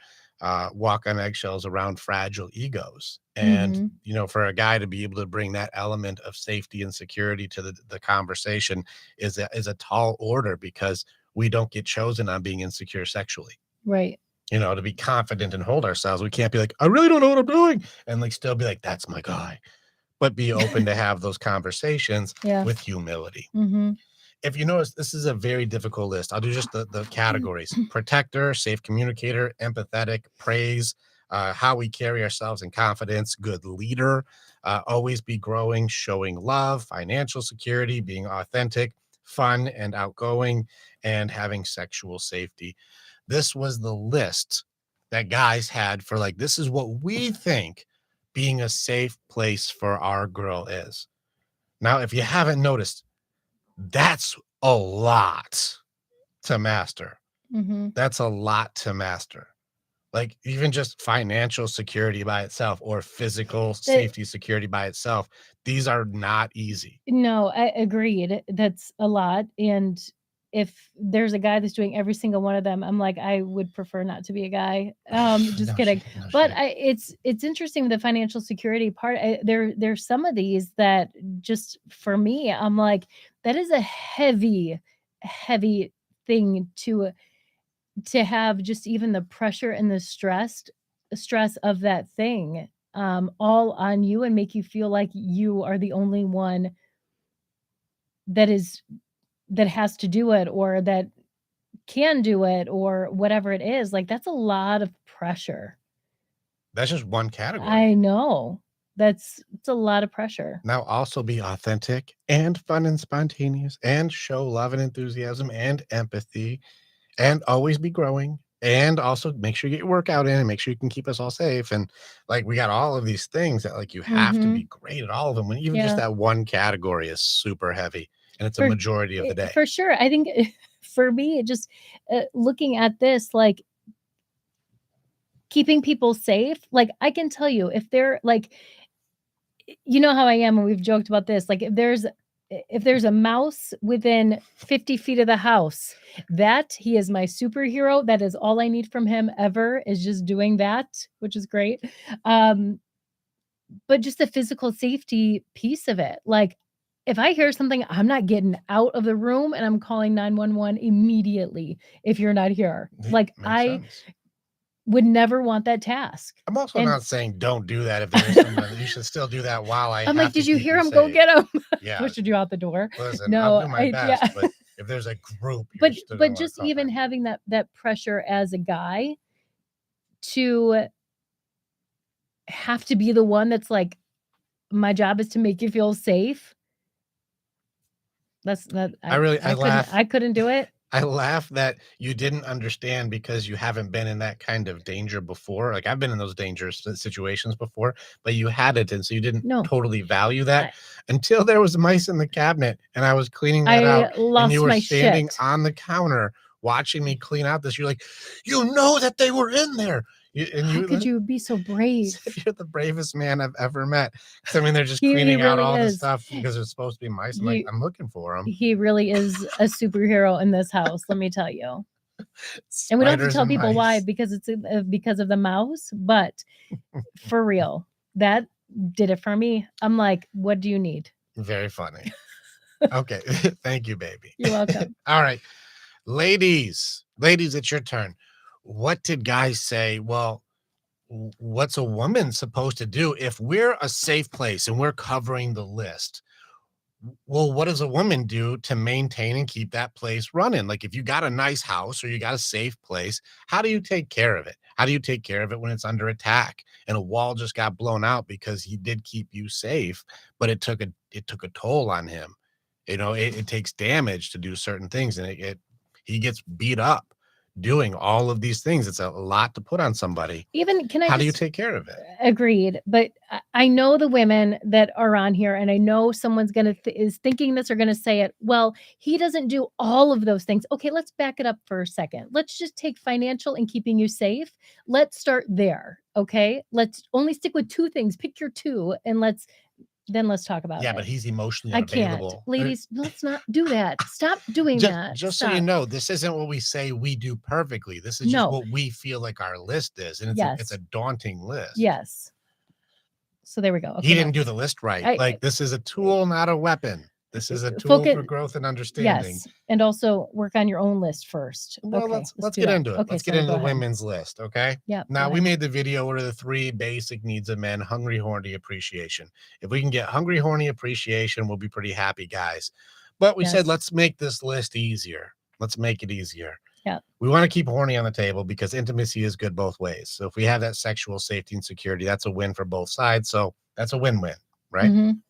walk on eggshells around fragile egos. And Mhm. for a guy to be able to bring that element of safety and security to the conversation is a tall order, because we don't get chosen on being insecure sexually. Right. To be confident and hold ourselves, we can't be like, I really don't know what I'm doing, and like still be like, that's my guy. But be open to have those conversations Yeah. with humility. Mhm. If you notice, this is a very difficult list. I'll do just the categories: protector, safe communicator, empathetic, praise, how we carry ourselves in confidence, good leader, always be growing, showing love, financial security, being authentic, fun and outgoing, and having sexual safety. This was the list that guys had for like, this is what we think being a safe place for our girl is. Now, if you haven't noticed, that's a lot to master. Mhm. That's a lot to master. Like even just financial security by itself, or physical That safety security by itself. These are not easy. No, I agreed. That's a lot, and if there's a guy that's doing every single one of them, I'm like, I would prefer not to be a guy. Just No kidding. shit. No But shit. it's interesting with the financial security part. There's some of these that just for me, I'm like, that is a heavy, heavy thing to have, just even the pressure and the stress of that thing all on you, and make you feel like you are the only one that is that has to do it, or that can do it, or whatever it is. Like, that's a lot of pressure. That's just one category. I know. It's a lot of pressure. Now also be authentic and fun and spontaneous, and show love and enthusiasm and empathy, and always be growing, and also make sure you get your workout in, and make sure you can keep us all safe. And like we got all of these things that like you have to be Mhm. great at all of them, when even just Yeah. that one category is super heavy, and it's a For majority of the day. for sure. I think for me, it just, looking at this, like, keeping people safe, like, I can tell you if they're like, you know how I am, and we've joked about this, like, if there's a mouse within 50 feet of the house, that he is my superhero. That is all I need from him ever, is just doing that, which is great. Um, but just the physical safety piece of it, like, if I hear something, I'm not getting out of the room, and I'm calling 911 immediately if you're not here. Like, Makes I sense. would never want that task. I'm also And not saying don't do that. If there is someone, you should still do that while I I'm like, have to "Did you keep hear you him? Go safe. get him." Yeah. Pushed you out the door. Listen, I'll No, do my I best, yeah. but if there's a group, you're But still gonna but want just to call even 911. having that pressure as a guy to have to be the one that's like, "My job is to make you feel safe." That's that I laugh. I couldn't do it. I laugh that you didn't understand because you haven't been in that kind of danger before. Like I've been in those dangerous situations before, but you hadn't, and so you didn't No. totally value that I until there was mice in the cabinet, and I was cleaning that I out, and you lost were my standing shit. on the counter watching me clean out this. You're like, you know that they were in there, and How you could you be so brave? you're the bravest man I've ever met. 'Cause I mean, they're just He cleaning out really all this is. stuff because it's supposed to be mice. I'm like, He I'm looking for them. he really is a superhero in this house, let me tell you. And we don't have to Spiders tell and people why, mice. because it's, because of the mouse, but for real, that did it for me. I'm like, "What do you need?" Very funny. Okay. Thank you, baby. You're welcome. All right. Ladies, it's your turn. What did guys say? Well, what's a woman supposed to do if we're a safe place and we're covering the list? Well, what does a woman do to maintain and keep that place running? Like if you got a nice house or you got a safe place, how do you take care of it? How do you take care of it when it's under attack and a wall just got blown out because he did keep you safe, but it took a toll on him. It takes damage to do certain things, and he gets beat up doing all of these things. It's a lot to put on somebody. Even can I How do you just take care of it? agreed, but I know the women that are on here, and I know someone's gonna is thinking this or gonna say it. Well, he doesn't do all of those things. Okay, let's back it up for a second. Let's just take financial and keeping you safe. Let's start there. Okay, let's only stick with two things. Pick your two, and let's talk about Yeah, it. but he's emotionally I can't, unavailable. ladies. Let's not do that. Stop doing that. Just so you Stop. know, this isn't what we say we do perfectly. This is just No. what we feel like our list is, and it's Yes. a daunting list. Yes. So there we go. Okay, He now- didn't do the list right. I- Like this is a tool, not a weapon. This is a tool Focus- for growth and understanding. Yes, and also work on your own list first. Well, Okay, let's do get that. into it. Okay, Let's get sorry, into go the ahead. women's list, okay? Yeah. Now go we ahead. made the video. What are the 3 basic needs of men? Hungry, horny, appreciation. If we can get hungry, horny, appreciation, we'll be pretty happy, guys. But we said Yes. let's make this list easier. Let's make it easier. Yeah. We want to keep horny on the table because intimacy is good both ways. So if we have that sexual safety and security, that's a win for both sides. So that's a win-win, right? Mhm.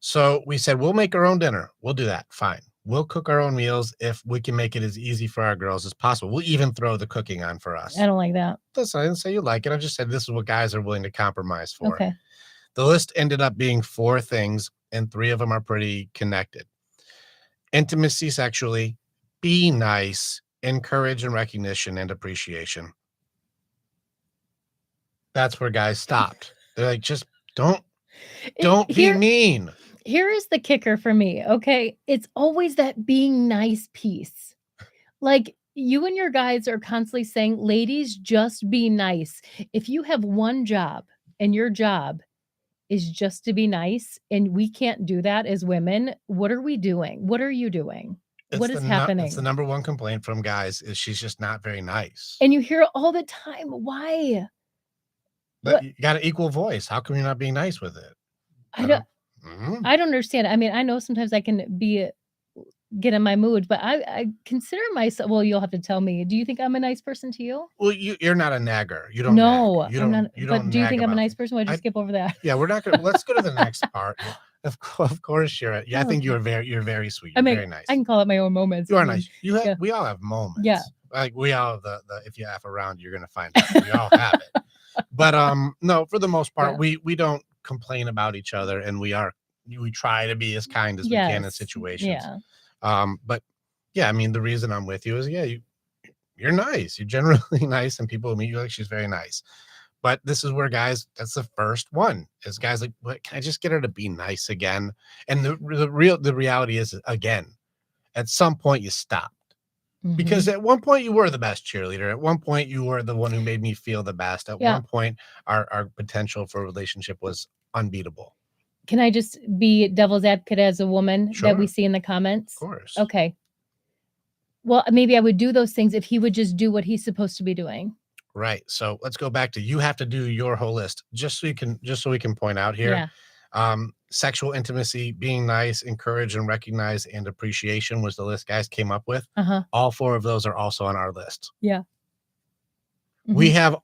So we said we'll make our own dinner. We'll do that. Fine. We'll cook our own meals if we can make it as easy for our girls as possible. We'll even throw the cooking on for us. I don't like that. Listen, I didn't say you like it. I just said this is what guys are willing to compromise for. Okay. The list ended up being 4 things, and 3 of them are pretty connected. Intimacy sexually, be nice, encourage and recognition and appreciation. That's where guys stopped. They're like, just don't be Here- mean. Here is the kicker for me, okay? It's always that being nice piece. Like you and your guys are constantly saying, ladies, just be nice. If you have one job and your job is just to be nice, and we can't do that as women, what are we doing? What are you doing? What is happening? It's the number one complaint from guys is she's just not very nice. And you hear it all the time. Why? But what- you got an equal voice. How come you're not being nice with it? I don't Mhm. I don't understand. I mean, I know sometimes I can get in my mood, but I consider myself, well, you'll have to tell me. Do you think I'm a nice person to you? Well, you're not a nagger. You don't. No, nag. You I'm don't. not. You But don't do you nag think I'm a about nice it. person? Why'd you I- skip over that? Yeah, we're not gonna. Let's go to the next part. Of course, you're. Yeah, I think Okay. you're very sweet. I You're mean, very nice. I can call it my own moments. You I are mean, nice. You have. yeah. We all have moments. Yeah. Like we all have the if you F around, you're gonna find out. We all have it. But no, for the most part, Yeah. we don't complain about each other, and we try to be as kind as we can in Yes, situations. Yeah. But yeah, I mean, the reason I'm with you is you're nice. You're generally nice, and people meet you like she's very nice. But this is where guys, that's the first one. Is guys like, what, can I just get her to be nice again? And the reality is, again, at some point you stopped. Because Mhm. at one point you were the best cheerleader. At one point you were the one who made me feel the best. At Yeah. one point, our potential for a relationship was unbeatable. Can I just be devil's advocate as a woman that we Sure. see in the comments? Of course. Okay. Well, maybe I would do those things if he would just do what he's supposed to be doing. Right. So let's go back to you have to do your whole list just so we can point out here. Yeah. Sexual intimacy, being nice, encourage and recognize and appreciation was the list guys came up with. Uh-huh. All 4 of those are also on our list. Yeah. We have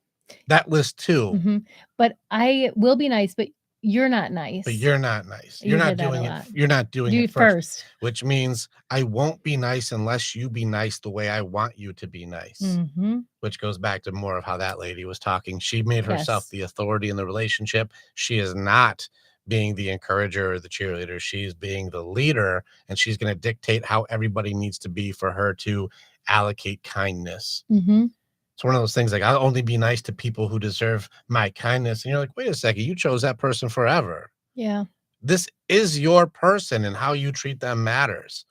that list too, Mhm. But I will be nice, but you're not nice. but you're not nice. You You're hear not that a doing it. lot. You're not doing do it it first, first. which means I won't be nice unless you be nice the way I want you to be nice. Mhm. Which goes back to more of how that lady was talking. She made herself Yes. the authority in the relationship. She is not being the encourager or the cheerleader. She's being the leader, and she's going to dictate how everybody needs to be for her to allocate kindness. Mhm. It's one of those things like, I'll only be nice to people who deserve my kindness. And you're like, wait a second, you chose that person forever. Yeah. This is your person, and how you treat them matters.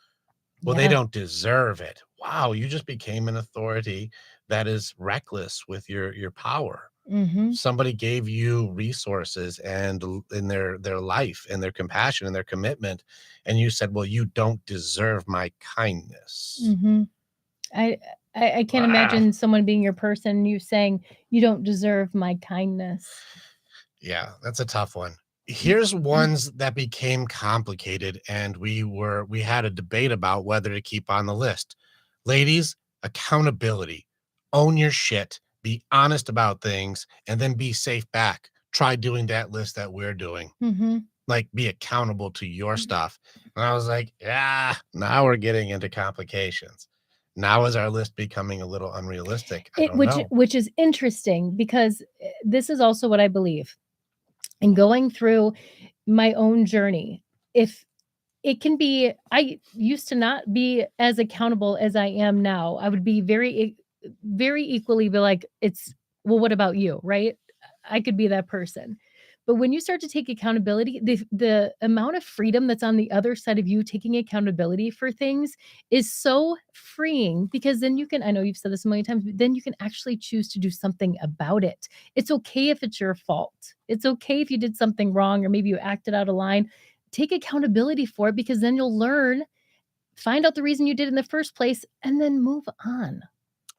Well, they Yeah. don't deserve it. Wow, you just became an authority that is reckless with your power. Mhm. Somebody gave you resources and in their life and their compassion and their commitment, and you said, well, you don't deserve my kindness. Mhm. I I can't Ah, imagine someone being your person, you saying, "You don't deserve my kindness." yeah, that's a tough one. Here's ones that became complicated, and we had a debate about whether to keep on the list. Ladies, accountability. Own your shit, be honest about things, and then be safe back. Try doing that list that we're doing. Mhm. Like, be accountable to your stuff. And I was like, yeah, now we're getting into complications. Now is our list becoming a little unrealistic? I It don't know. which is interesting because, this is also what I believe. In going through my own journey, if it can be I used to not be as accountable as I am now. I would be very equally be like, "It's well, what about you?" Right? I could be that person. But when you start to take accountability, the amount of freedom that's on the other side of you taking accountability for things is so freeing because then you can I know you've said this a million times, but then you can actually choose to do something about it. It's okay if it's your fault. It's okay if you did something wrong or maybe you acted out of line. Take accountability for it because then you'll learn, find out the reason you did in the first place, and then move on.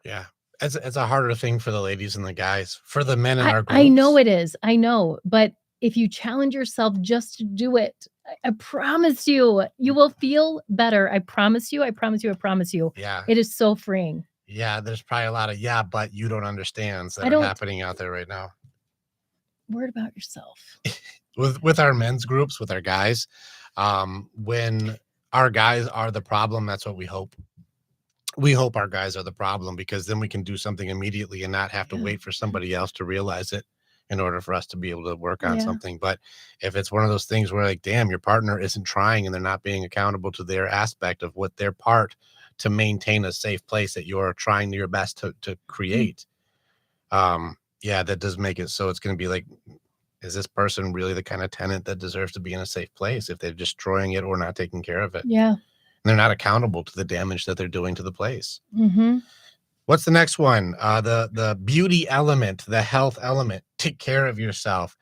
Yeah. It's a harder thing for the ladies and the guys. For the men in our I know groups, it is. I know, but if you challenge yourself just to do it, I promise you, you will feel better. I promise you, I promise you, I promise you. yeah, It is so freeing. yeah, there's probably a lot of "yeah, but you don't understands" that I are don't happening out there right now. Word about yourself. With our men's groups, with our guys, when our guys are the problem, that's what we hope. We hope our guys are the problem because then we can do something immediately and not have to Yeah. wait for somebody else to realize it in order for us to be able to work on Yeah. something. But if it's one of those things where like, damn, your partner isn't trying and they're not being accountable to their aspect of what their part to maintain a safe place that you're trying your best to Mm. create. Yeah, that does make it so it's going to be like, is this person really the kind of tenant that deserves to be in a safe place if they're destroying it or not taking care of it? Yeah. And they're not accountable to the damage that they're doing to the place. Mhm. What's the next one? The beauty element, the health element. Take care of yourself.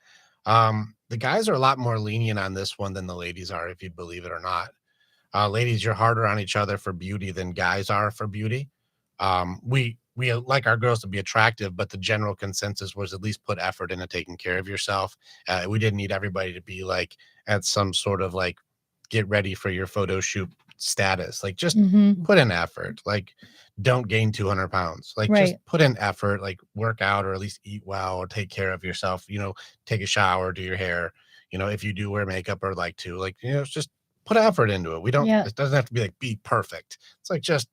The guys are a lot more lenient on this one than the ladies are, if you believe it or not. Ladies, you're harder on each other for beauty than guys are for beauty. We like our girls to be attractive, but the general consensus was at least put effort into taking care of yourself. We didn't need everybody to be like at some sort of like get ready for your photo shoot status. Like just Mhm. put in effort. Like don't gain 200 pounds. Like just Right. put in effort. Like work out or at least eat well or take care of yourself. Take a shower, do your hair. If you do wear makeup or like to, like just put effort into it. Yeah. It doesn't have to be like be perfect. It's like just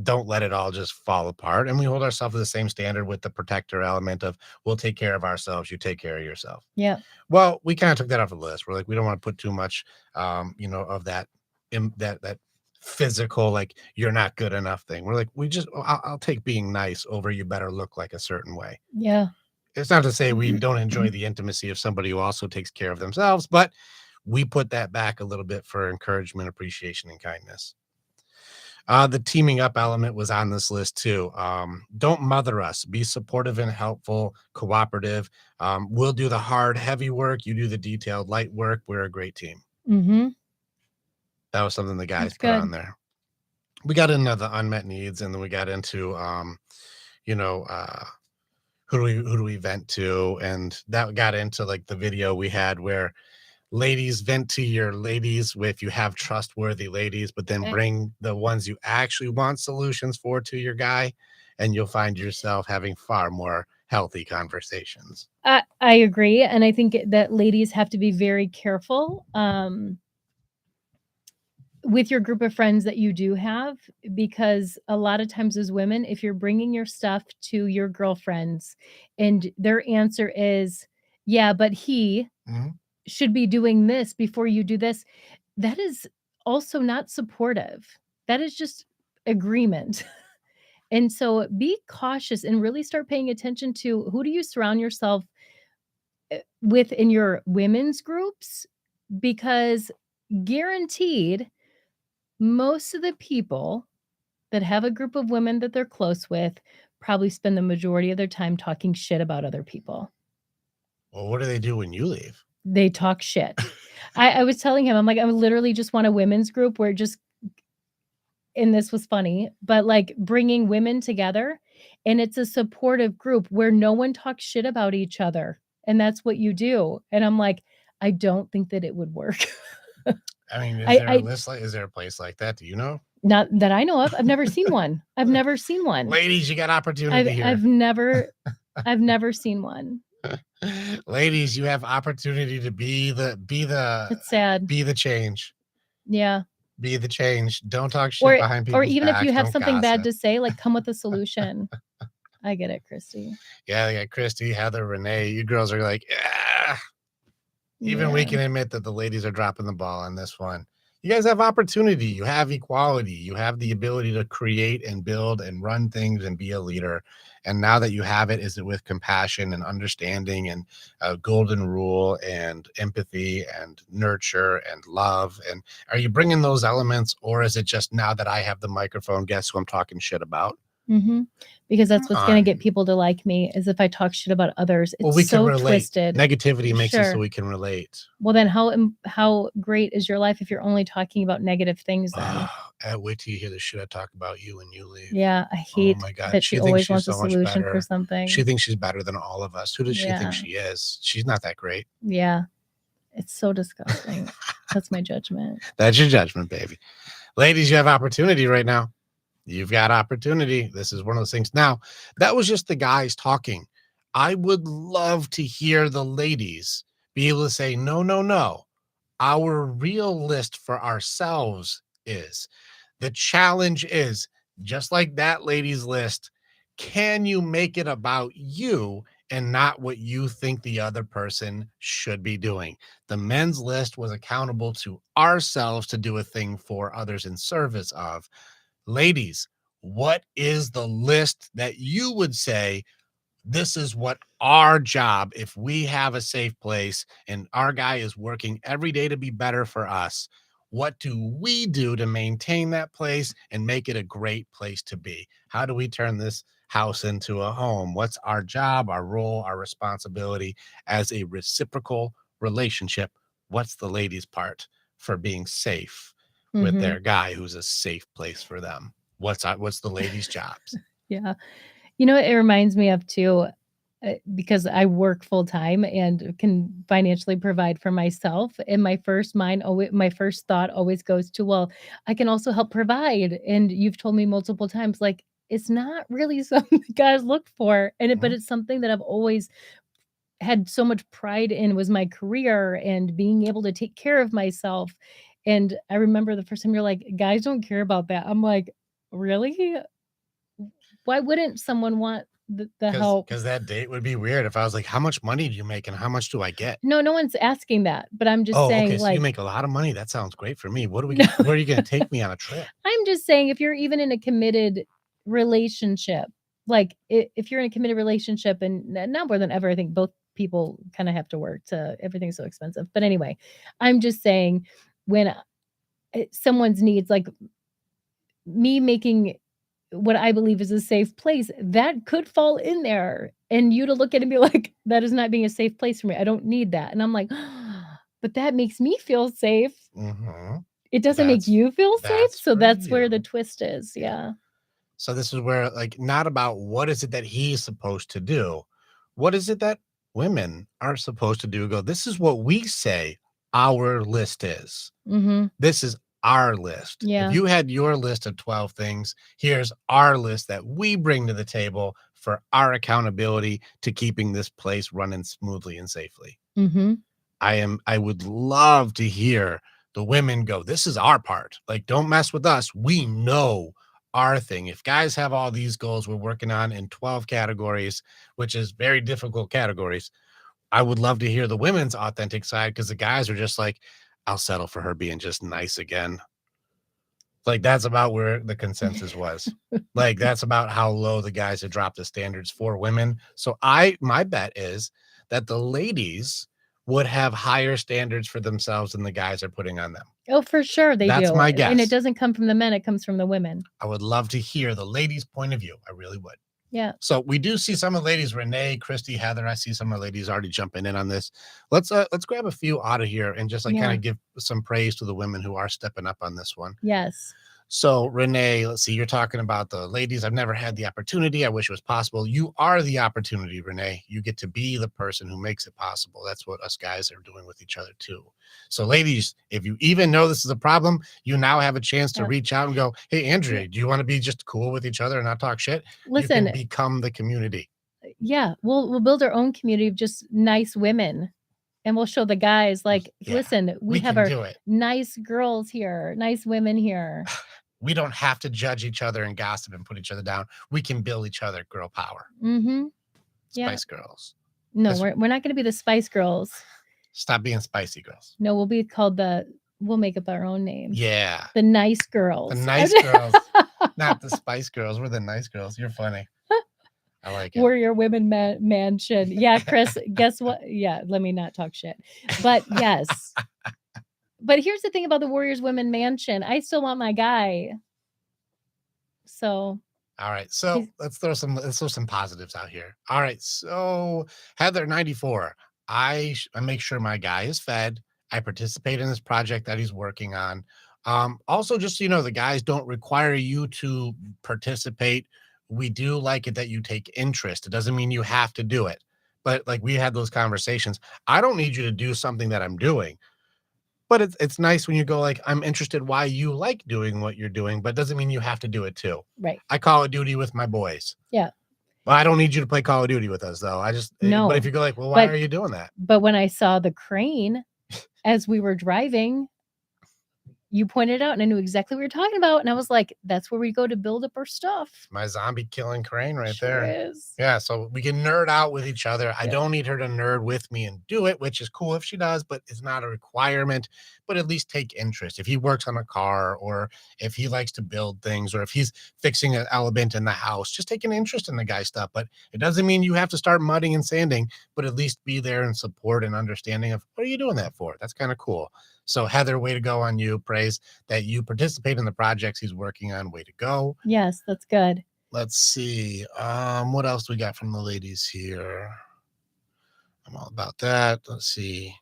don't let it all just fall apart. And we hold ourselves to the same standard with the protector element of we'll take care of ourselves, you take care of yourself. Yeah. Well, we kind of took that off the list. We're like, we don't want to put too much of that that physical, like you're not good enough thing. We're like, I'll take being nice over you better look like a certain way. Yeah. It's not to say we don't enjoy the intimacy of somebody who also takes care of themselves, but we put that back a little bit for encouragement, appreciation, and kindness. The teaming up element was on this list too. Don't mother us. Be supportive and helpful, cooperative. We'll do the hard, heavy work. You do the detailed, light work. We're a great team. Mhm. That was something the guys That's put on good. there. We got into the unmet needs, and then we got into, you know, uh, who do we vent to, and that got into like the video we had where ladies vent to your ladies if you have trustworthy ladies, but then Eh, bring the ones you actually want solutions for to your guy, and you'll find yourself having far more healthy conversations. I agree, and I think that ladies have to be very careful, with your group of friends that you do have, because a lot of times as women, if you're bringing your stuff to your girlfriends and their answer is, "Yeah, but he Mhm. should be doing this before you do this," that is also not supportive. That is just agreement. And so be cautious and really start paying attention to who do you surround yourself with in your women's groups, because guaranteed most of the people that have a group of women that they're close with probably spend the majority of their time talking shit about other people. Well, what do they do when you leave? They talk shit. I was telling him, I'm like, I literally just want a women's group where just and this was funny, but, like, bringing women together, and it's a supportive group where no one talks shit about each other, and that's what you do, and I'm like, "I don't think that it would work." I mean, I is there a place like that? Do you know? not that I know of, I've never seen one. I've never seen one. Ladies, you got opportunity here. I've never seen one. Ladies, you have opportunity to It's sad. be the change. Yeah. Be the change. Don't talk shit Or behind or people's even if you backs. have Don't something bad gossip. to say, like, come with a solution. I get it, Christy. Yeah, they got Christy, Heather, Renee. You girls are like, yeah. Even we Yeah. can admit that the ladies are dropping the ball on this one. You guys have opportunity. You have equality. You have the ability to create and build and run things and be a leader. And now that you have it, is it with compassion and understanding and a golden rule and empathy and nurture and love? And are you bringing those elements, or is it just now that I have the microphone, guess who I'm talking shit about? Mhm. Because that's Come what's gonna on. get people to like me is if I talk shit about others. Well, It's we can so relate. twisted. Negativity makes it so Sure. we can relate. Well, then how great is your life if you're only talking about negative things then? Wait till you hear the shit I talk about you when you leave. Yeah, I Oh hate my God. that She she thinks always she's wants a so much solution for better. She something. thinks she's better than all of us. Who does she think Yeah. she is? She's not that great. Yeah. It's so disgusting. That's my judgment. That's your judgment, baby. Ladies, you have opportunity right now. You've got opportunity. This is one of those things. Now, that was just the guys talking. I would love to hear the ladies be able to say, no, no, no. Our real list for ourselves is the challenge is just like that lady's list. Can you make it about you and not what you think the other person should be doing? The men's list was accountable to ourselves to do a thing for others in service of. Ladies, what is the list that you would say this is what our job, if we have a safe place and our guy is working every day to be better for us, what do we do to maintain that place and make it a great place to be? How do we turn this house into a home? What's our job, our role, our responsibility as a reciprocal relationship? What's the ladies' part for being safe with Mhm. their guy who's a safe place for them? What's the ladies' jobs? Yeah. You know what it reminds me of too, because I work full time and can financially provide for myself, and my first thought always goes to, "Well, I can also help provide," and you've told me multiple times, like, it's not really something guys look for, but Mhm. it's something that I've always had so much pride in was my career and being able to take care of myself, and I remember the first time you're like, "Guys don't care about that." I'm like, "Really? Why wouldn't someone want the help?" Because that date would be weird if I was like, "How much money do you make and how much do I get?" No, no one's asking that, but I'm just "Oh, okay, saying, so you like, make a lot of money, that sounds great for me. What are we no, gonna where are you gonna take me on a trip?" I'm just saying if you're even in a committed relationship, like, if you're in a committed relationship and now more than ever, I think both people kinda have to work to everything's so expensive, but anyway, I'm just saying when, someone's needs, like, me making what I believe is a safe place, that could fall in there, and you to look at it and be like, "That is not being a safe place for me, I don't need that," and I'm like, "But that makes me feel safe." Mhm. It doesn't make That's you feel safe, that's so for that's where the you. twist is, Yeah. yeah. So this is where, like, not about what is it that he's supposed to do. What is it that women are supposed to do? Go, "This is what we say our list is." Mhm. This is our list. If Yeah. you had your list of 12 things, here's our list that we bring to the table for our accountability to keeping this place running smoothly and safely. Mhm. I would love to hear the women go, this is our part. Like, don't mess with us. We know our thing. If guys have all these goals we're working on in 12 categories, which is very difficult categories, I would love to hear the women's authentic side because the guys are just like, I'll settle for her being just nice again. Like, that's about where the consensus was. Like, that's about how low the guys have dropped the standards for women. So my bet is that the ladies would have higher standards for themselves than the guys are putting on them. Oh, for sure they That's do, my and it guess. doesn't come from the men, it comes from the women. I would love to hear the ladies' point of view. I really would. Yeah. So we do see some of the ladies, Renee, Christy, Heather. I see some of the ladies already jumping in on this. Let's grab a few out of here and just like kind Yeah. of give some praise to the women who are stepping up on this one. Yes. So, Renee, let's see, you're talking about the ladies. I've never had the opportunity. I wish it was possible. You are the opportunity, Renee. You get to be the person who makes it possible. That's what us guys are doing with each other, too. So, ladies, if you even know this is a problem, you now have a chance to Yep. reach out and go, hey, Yeah. Andrea, do you want to be just cool with each other and not talk shit? You Listen, can become the community. yeah, we'll build our own community of just nice women, and we'll show the guys, like, Yeah, listen, we we have can our do it. nice girls here, nice women here. We don't have to judge each other and gossip and put each other down. We can build each other girl power. Mhm. Yeah. Spice Girls. No, That's- we're not gonna be the Spice Girls. Stop being spicy girls. No, we'll be called we'll make up our own name. Yeah. The Nice Girls. The nice girls. Not the Spice Girls. We're the nice girls. You're funny. I like it. Warrior Women Mansion. Yeah, Chris, guess what? Yeah, let me not talk shit. But yes. But here's the thing about the Warriors Women Mansion. I still want my guy. So all right. So let's throw some positives out here. All right. So Heather 94. I make sure my guy is fed. I participate in this project that he's working on. Also, just so you know, the guys don't require you to participate. We do like it that you take interest. It doesn't mean you have to do it. But like we had those conversations. I don't need you to do something that I'm doing. But it's nice when you go like, I'm interested why you like doing what you're doing, but it doesn't mean you have to do it too. right. I Call of Duty with my boys. Yeah. Well, I don't need you to play Call of Duty with us though. I just No. But if you go like, well, why But- are you doing that? But when I saw the crane as we were driving, you pointed out and I knew exactly what you're talking about. And I was like, that's where we go to build up our stuff. My zombie killing crane right Sure there. is. Yeah, so we can nerd out with each other. I Yeah. don't need her to nerd with me and do it, which is cool if she does, but it's not a requirement. But at least take interest. If he works on a car, or if he likes to build things, or if he's fixing an element in the house, just take an interest in the guy's stuff. But it doesn't mean you have to start mudding and sanding, but at least be there and support and understanding of what are you doing that for? That's kind of cool. So Heather, way to go on you. Praise that you participate in the projects he's working on. Way to go. Yes, that's good. Let's see. What else we got from the ladies here? I'm all about that. Let's see.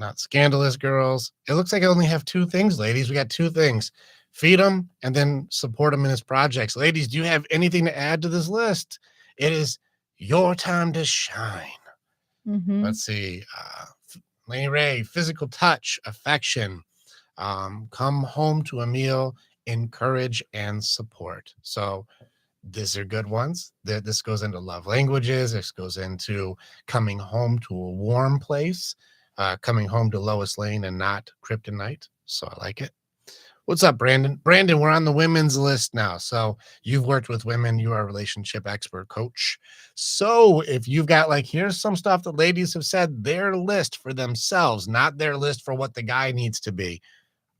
Not scandalous girls. It looks like I only have two things, ladies. We got two things. Feed him and then support him in his projects. Ladies, do you have anything to add to this list? It is your time to shine. Mhm. Let's see. Lady Ray, physical touch, affection, come home to a meal, encourage and support. So these are good ones. This goes into love languages. This goes into coming home to a warm place, coming home to Lois Lane and not Kryptonite. So I like it. What's up, Brandon? Brandon, we're on the women's list now. So you've worked with women. You are a relationship expert coach. So if you've got like, here's some stuff that ladies have said, their list for themselves, not their list for what the guy needs to be,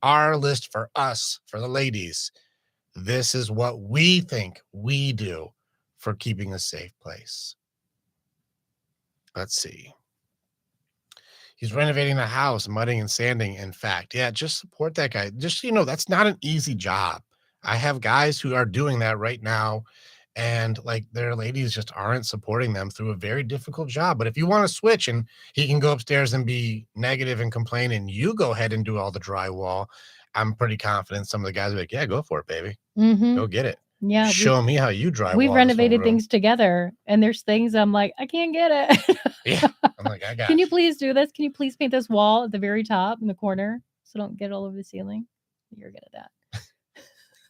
our list for us, for the ladies. This is what we think we do for keeping a safe place. Let's see. He's renovating the house, mudding and sanding. In fact, yeah, just support that guy. Just so you know, that's not an easy job. I have guys who are doing that right now, and like their ladies just aren't supporting them through a very difficult job. But if you want to switch and he can go upstairs and be negative and complain, and you go ahead and do all the drywall, I'm pretty confident some of the guys will be like, yeah, go for it, baby. Mhm. Go get it. Yeah. Show me how you drywall. We've this whole renovated room. things together, and there's things I'm like, I can't get it. Yeah. I'm like, I got Can you it. please do this? Can you please paint this wall at the very top in the corner so don't get all over the ceiling? You're good at that.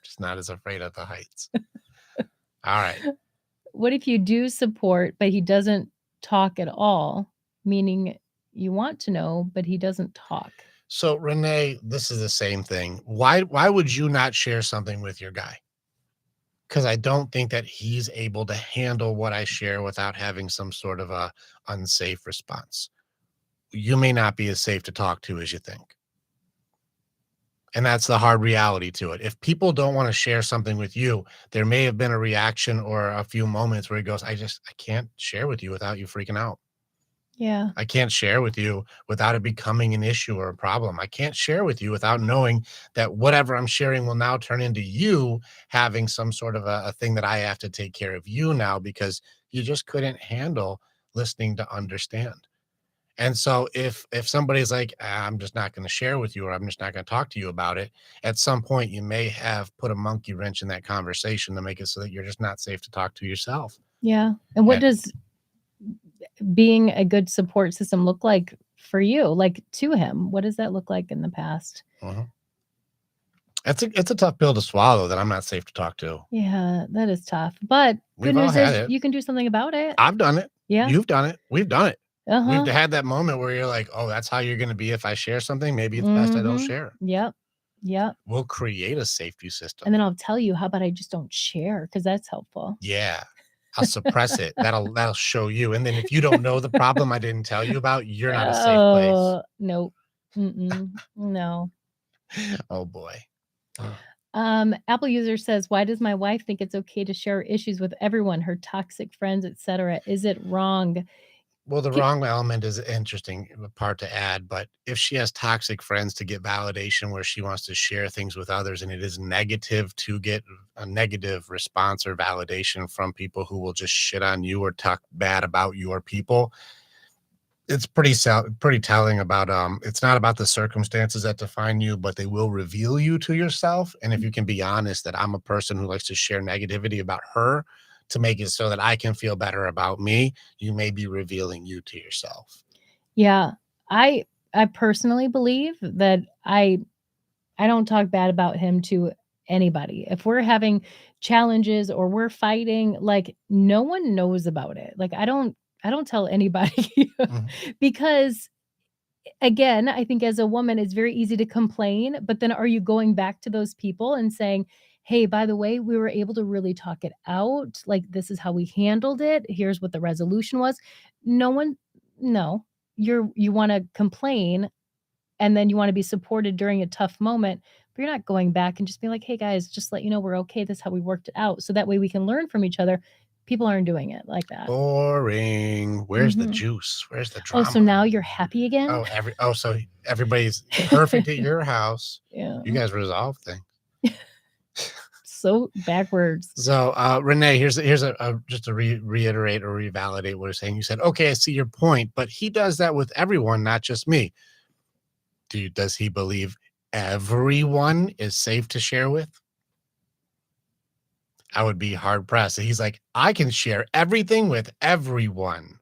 Just not as afraid of the heights. All right. What if you do support, but he doesn't talk at all? Meaning you want to know, but he doesn't talk. So Renee, this is the same thing. Why would you not share something with your guy? Because I don't think that he's able to handle what I share without having some sort of a unsafe response. You may not be as safe to talk to as you think. And that's the hard reality to it. If people don't want to share something with you, there may have been a reaction or a few moments where he goes, I can't share with you without you freaking out. Yeah. I can't share with you without it becoming an issue or a problem. I can't share with you without knowing that whatever I'm sharing will now turn into you having some sort of a thing that I have to take care of you now because you just couldn't handle listening to understand. And so if somebody's like, I'm just not going to share with you, or I'm just not going to talk to you about it, at some point you may have put a monkey wrench in that conversation to make it so that you're just not safe to talk to yourself. Yeah. And what And does being a good support system look like for you? Like to him, what does that look like in the past? mhm. It's a tough pill to swallow that I'm not safe to talk to. Yeah, that is tough. But good We've all news had is it. you can do something about it. I've done it. Yeah. You've done it. We've done it. We've Uh-huh. had that moment where you're like, oh, that's how you're going to be if I share something. Maybe it's best I don't Mhm. share. Yep. Yep. We'll create a safety And system. then I'll tell you, how about I just don't share because that's helpful. Yeah. I'll suppress it. That'll show you. And then if you don't know the problem I didn't tell you about, you're not a safe place. Oh, nope. Mm-mm. No. Oh boy. Apple user says, "Why does my wife think it's okay to share issues with everyone, her toxic friends, etc.? Is it wrong?" Well, the Ki wrong element is an interesting part to add, but if she has toxic friends to get validation where she wants to share things with others and it is negative to get a negative response or validation from people who will just shit on you or talk bad about your people, it's pretty telling about it's not about the circumstances that define you, but they will reveal you to yourself. And if you can be honest that I'm a person who likes to share negativity about her to make it so that I can feel better about me, you may be revealing you to yourself. Yeah, I personally believe that I don't talk bad about him to anybody. If we're having challenges or we're fighting, like, no one knows about it. Like, I don't tell anybody Mhm. because, again, I think as a woman, it's very easy to complain, but then are you going back to those people and saying, "Hey, by the way, we were able to really talk it out. Like, this is how we handled it. Here's what the resolution was." No one no. You wanna complain and then you wanna be supported during a tough moment, but you're not going back and just being like, "Hey, guys, just let you know we're okay. This is how we worked it out." So that way we can learn from each other. People aren't doing it like that. Boring. Where's the Mhm. juice? Where's the Oh, so drama? now you're happy again? So everybody's perfect at your house. Yeah. You guys resolve things. So backwards. So, Renee, here's a just to reiterate or revalidate what you're saying. You said, "Okay, I see your point, but he does that with everyone, not just me." Does he believe everyone is safe to share with? I would be hard pressed. He's like, "I can share everything with everyone."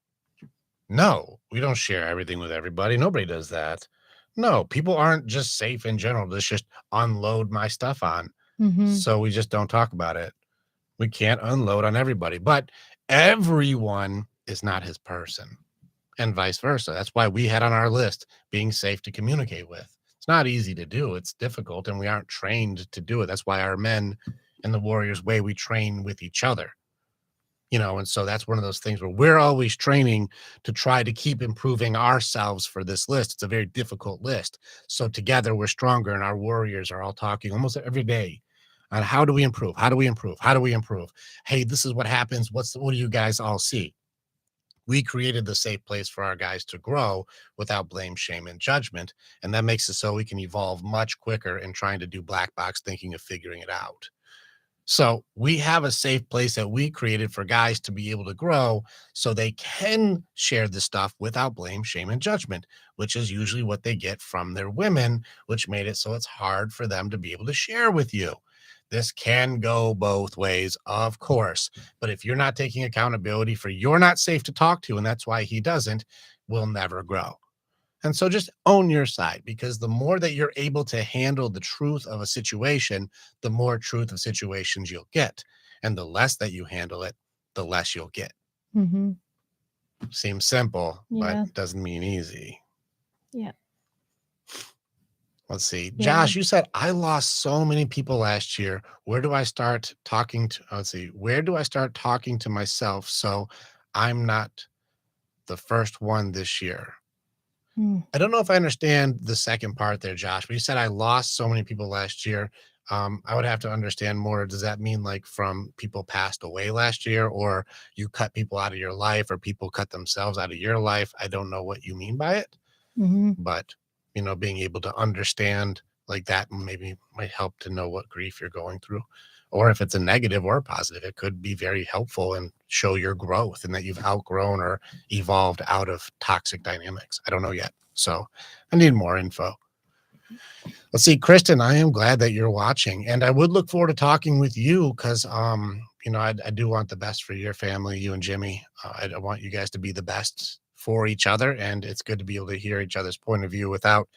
No, we don't share everything with everybody. Nobody does that. No, people aren't just safe in general. Let's just unload my stuff on. Mhm. So we just don't talk about it. We can't unload on everybody, but everyone is not his person, and vice versa. That's why we had on our list being safe to communicate with. It's not easy to do. It's difficult, and we aren't trained to do it. That's why our men in the Warriors way, we train with each other. And so that's one of those things where we're always training to try to keep improving ourselves for this list. It's a very difficult list. So together we're stronger, and our warriors are all talking almost every day on how do we improve? How do we improve? How do we improve? Hey, this is what happens. What do you guys all see? We created the safe place for our guys to grow without blame, shame, and judgment. And that makes it so we can evolve much quicker in trying to do black box thinking of figuring it out. So we have a safe place that we created for guys to be able to grow so they can share this stuff without blame, shame, and judgment, which is usually what they get from their women, which made it so it's hard for them to be able to share with you. This can go both ways, of course. But if you're not taking accountability for you're not safe to talk to, and that's why he doesn't, we'll never grow. And so just own your side, because the more that you're able to handle the truth of a situation, the more truth of situations you'll get. And the less that you handle it, the less you'll get. Mhm. Seems simple, but Yeah. doesn't mean easy. Yeah. Let's see. Yeah. Josh, you said I lost so many people last year. Where do I start talking to? Let's see. Where do I start talking to myself so I'm not the first one this year? Mm. I don't know if I understand the second part there, Josh, but you said I lost so many people last year. I would have to understand more. Does that mean like from people passed away last year, or you cut people out of your life, or people cut themselves out of your life? I don't know what you mean by it, Mhm. but being able to understand like that maybe might help to know what grief you're going through. or if it's a negative or a positive, it could be very helpful and show your growth and that you've outgrown or evolved out of toxic dynamics. I don't know yet. So I need more info. Let's see, Kristen, I am glad that you're watching, and I would look forward to talking with you because, I do want the best for your family, you and Jimmy. I want you guys to be the best for each other, and it's good to be able to hear each other's point of view without,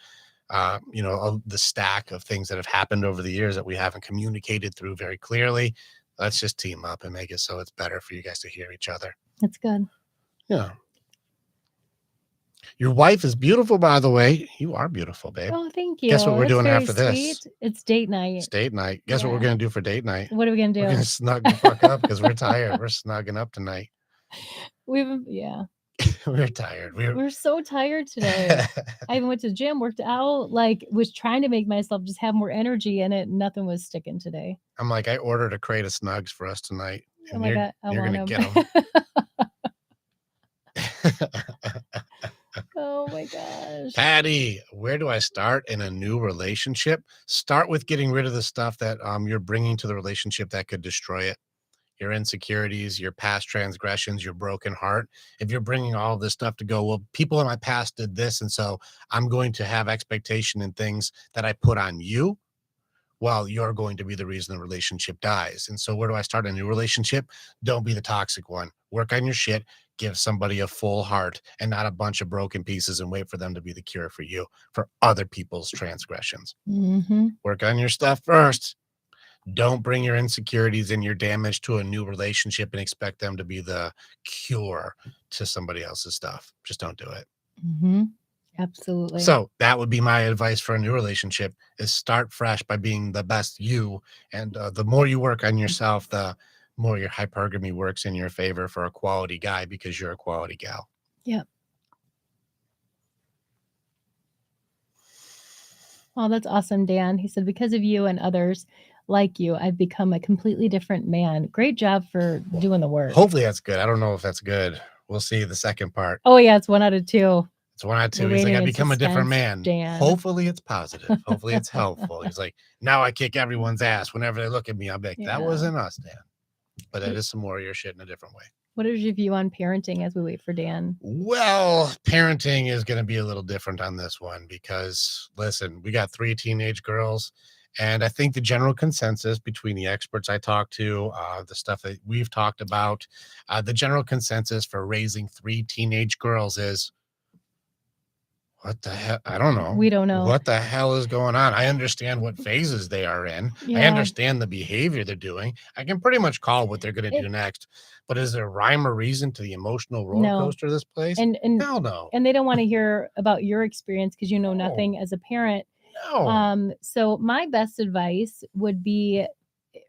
the stack of things that have happened over the years that we haven't communicated through very clearly. Let's just team up and make it so it's better for you guys to hear each other. That's good. Yeah. Your wife is beautiful, by the way. You are beautiful, babe. Oh, thank you. Guess what we're That's doing very after this? sweet. It's date night. It's date night. Guess what we're Yeah. going to do for date night? What are we gonna We're do? going to snug the fuck up because we're tired. We're snugging up tonight. Yeah. We're tired. We're so tired today. I even went to the gym, worked out, like was trying to make myself just have more energy in it. Nothing was sticking today. I'm like, I ordered a crate of Snugs for us tonight. Oh And my God, I you're want going to 'em. get them. Oh my gosh. Patty, where do I start in a new relationship? Start with getting rid of the stuff that you're bringing to the relationship that could destroy it. Your insecurities, your past transgressions, your broken heart. If you're bringing all this stuff to go, well, people in my past did this, and so I'm going to have expectation in things that I put on you. Well, you're going to be the reason the relationship dies. And so where do I start a new relationship? Don't be the toxic one. Work on your shit. Give somebody a full heart and not a bunch of broken pieces and wait for them to be the cure for you, for other people's transgressions. Mm-hmm. Work on your stuff first. Don't bring your insecurities and your damage to a new relationship and expect them to be the cure to somebody else's stuff. Just don't do it. Mm-hmm. Absolutely. So that would be my advice for a new relationship is start fresh by being the best you. And the more you work on yourself, the more your hypergamy works in your favor for a quality guy because you're a quality gal. Yep. Oh, that's awesome, Dan. He said, because of you and others like you, I've become a completely different man. Great job for doing the work. Hopefully that's good. I don't know if that's good. We'll see the second part. Oh, yeah, it's 1 out of 2. It's 1 out of 2. We're He's like, waiting I in become a different suspense, man. Dan. Hopefully it's positive. Hopefully it's helpful. He's like, now I kick everyone's ass. Whenever they look at me, I'm like, Yeah. that wasn't us, Dan. But it is some warrior shit in a different way. What is your view on parenting as we wait for Dan? Well, parenting is going to be a little different on this one because, listen, we got 3 teenage girls, and I think the general consensus between the experts I talked to, the stuff that we've talked about, the general consensus for raising 3 teenage girls is, what the hell? I don't know. We don't know. What the hell is going on? I understand what phases they are in. I Yeah. understand the behavior they're doing. I can pretty much call what they're going to do next. But is there rhyme or reason to the emotional roller No. coaster of this place? And Hell no. and they don't want to hear about your experience because you know No. nothing as a parent. No. So my best advice would be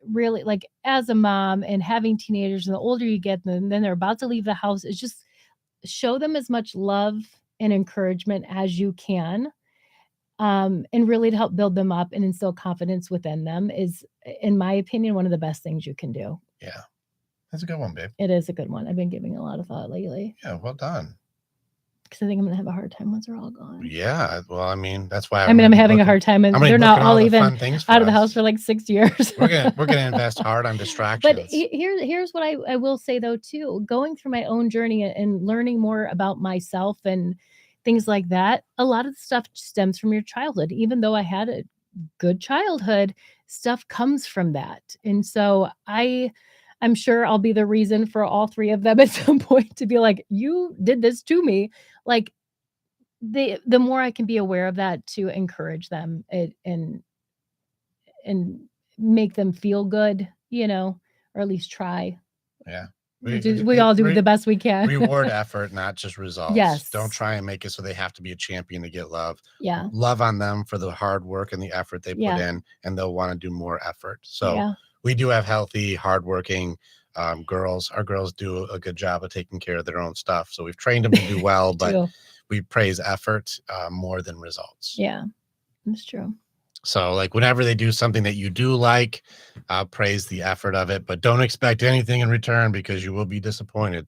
really like as a mom and having teenagers, and the older you get, then they're about to leave the house, is just show them as much love and encouragement as you can. And really to help build them up and instill confidence within them is, in my opinion, one of the best things you can do. Yeah. That's a good one, babe. It is a good one. I've been giving a lot of thought lately Yeah, well done. because I think I'm gonna have a hard time once they're all gone. Yeah. Well, I mean, that's why I'm having a hard time, and they're not all even out of the house for like 6 years. We're gonna invest hard on distractions. But here's what I will say though too. Going through my own journey and learning more about myself and things like that, a lot of the stuff stems from your childhood. Even though I had a good childhood, stuff comes from that. And so I'm sure I'll be the reason for all 3 of them at some point to be like, you did this to me. Like the more I can be aware of that to encourage them and make them feel good, or at least try. Yeah. We all do the best we can. Reward effort, not just results. Yes. Don't try and make it so they have to be a champion to get love. Yeah. Love on them for the hard work and the effort they put in, and they'll want to do more effort. So we do have healthy, hardworking girls. Our girls do a good job of taking care of their own stuff. So we've trained them to do well, but we praise effort more than results. Yeah, that's true. So like whenever they do something that you do like, praise the effort of it, but don't expect anything in return because you will be disappointed.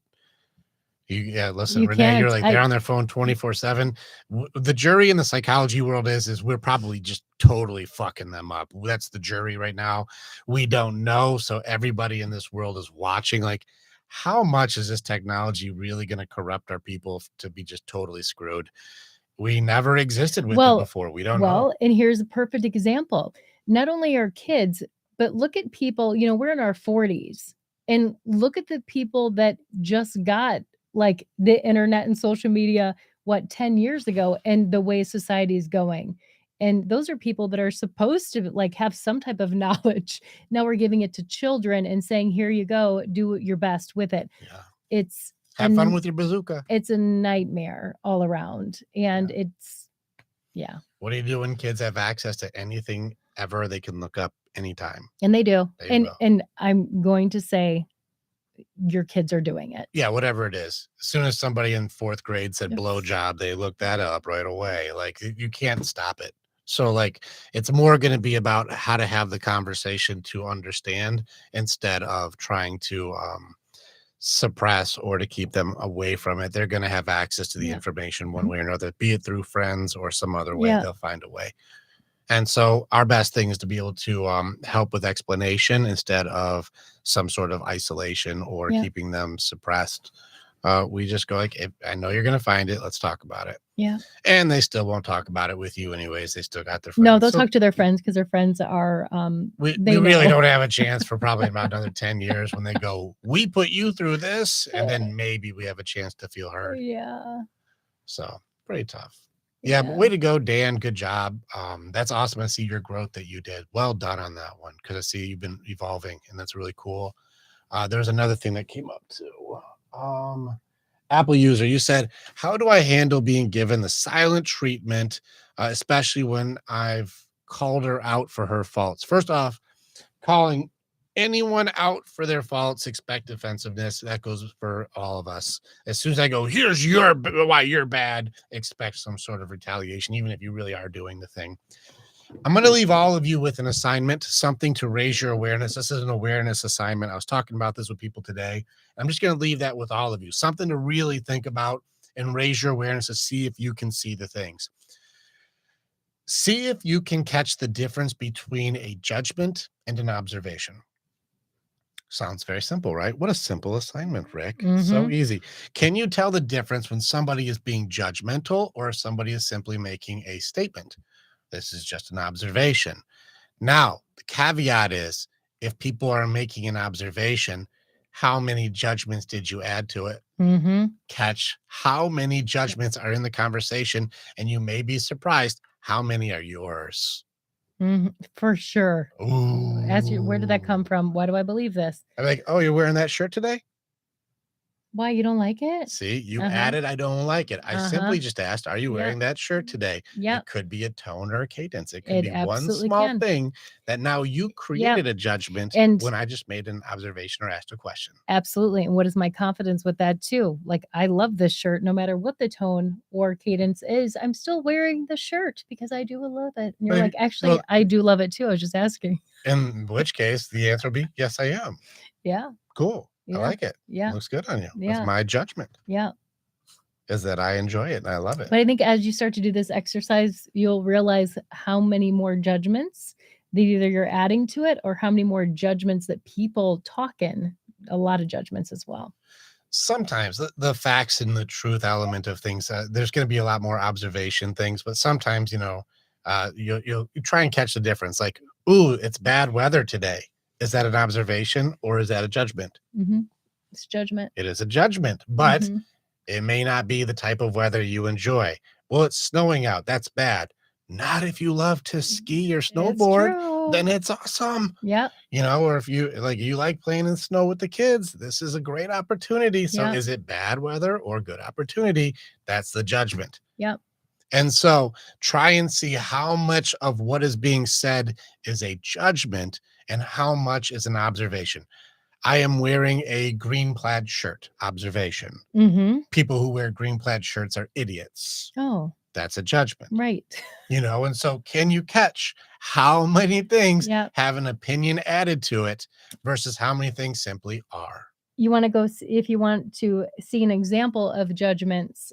Yeah, listen, You Renee, you're can't. like, they're on their phone 24/7. The jury in the psychology world is we're probably just totally fucking them up. That's the jury right now. We don't know. So everybody in this world is watching. Like, how much is this technology really going to corrupt our people to be just totally screwed? We never existed with it Well, before. We don't know. and here's a perfect example. Not only are kids, but look at people, we're in our 40s, and look at the people that just got like the internet and social media, 10 years ago, and the way society is going. And those are people that are supposed to like have some type of knowledge. Now we're giving it to children and saying, here you go, do your best with it. Yeah. It's Have fun with your bazooka. It's a nightmare all around. And yeah. What do you do when kids have access to anything ever they can look up anytime? And they do. They will. And I'm going to say your kids are doing it. Yeah, whatever it is. As soon as somebody in 4th grade said Yep. blowjob, they looked that up right away. Like, you can't stop it. So, like, it's more going to be about how to have the conversation to understand instead of trying to suppress or to keep them away from it. They're going to have access to the information one way or another, be it through friends or some other way. They'll find a way. And so our best thing is to be able to help with explanation instead of some sort of isolation or keeping them suppressed. We just go like, I know you're going to find it. Let's talk about it. Yeah. And they still won't talk about it with you anyways. They still got their friends. No, they'll talk to their friends because their friends are, we really don't have a chance for probably about another 10 years when they go, we put you through this. And then maybe we have a chance to feel heard. Yeah. So pretty tough. Yeah, but way to go, Dan. Good job. That's awesome to see your growth that you did. Well done on that one, because I see you've been evolving, and that's really cool. There's another thing that came up too. Apple user, you said, how do I handle being given the silent treatment, especially when I've called her out for her faults? First off, calling anyone out for their faults, expect defensiveness. That goes for all of us. As soon as I go, here's why you're bad, expect some sort of retaliation, even if you really are doing the thing. I'm going to leave all of you with an assignment, something to raise your awareness. This is an awareness assignment. I was talking about this with people today. I'm just going to leave that with all of you, something to really think about and raise your awareness to see if you can see the things. See if you can catch the difference between a judgment and an observation. Sounds very simple, right? What a simple assignment, Rick. So easy. Can you tell the difference when somebody is being judgmental or somebody is simply making a statement? This is just an observation. Now, the caveat is, if people are making an observation, how many judgments did you add to it? Catch how many judgments are in the conversation, and you may be surprised how many are yours. For sure. Ooh. Ask you, where did that come from? Why do I believe this? I'm like, oh, you're wearing that shirt today? Why, you don't like it? See, you added, I don't like it. I simply just asked, are you wearing that shirt today? It could be a tone or a cadence. It could be one small thing that now you created a judgment when I just made an observation or asked a question. Absolutely. And what is my confidence with that too? Like, I love this shirt, no matter what the tone or cadence is, I'm still wearing the shirt because I do love it. And you're like, actually, I do love it too. I was just asking. In which case the answer would be, yes, I am. Yeah. Cool. I like it. Yeah. Looks good on you. Yeah. That's my judgment. Yeah. Is that I enjoy it and I love it. But I think as you start to do this exercise, you'll realize how many more judgments that either you're adding to it or how many more judgments that people talk in. A lot of judgments as well. Sometimes the facts and the truth element of things, there's going to be a lot more observation things, but sometimes, you'll try and catch the difference. Like, ooh, it's bad weather today. Is that an observation or is that a judgment? It's judgment. It is a judgment, but it may not be the type of weather you enjoy. Well, it's snowing out. That's bad. Not if you love to ski or snowboard, then it's awesome. Yeah. Or if you like playing in snow with the kids, this is a great opportunity. So is it bad weather or good opportunity? That's the judgment. Yep. And so try and see how much of what is being said is a judgment and how much is an observation. I am wearing a green plaid shirt. Observation. People who wear green plaid shirts are idiots. Oh. That's a judgment. Right. And so can you catch how many things have an opinion added to it versus how many things simply are? you want to go if you want to see an example of judgments,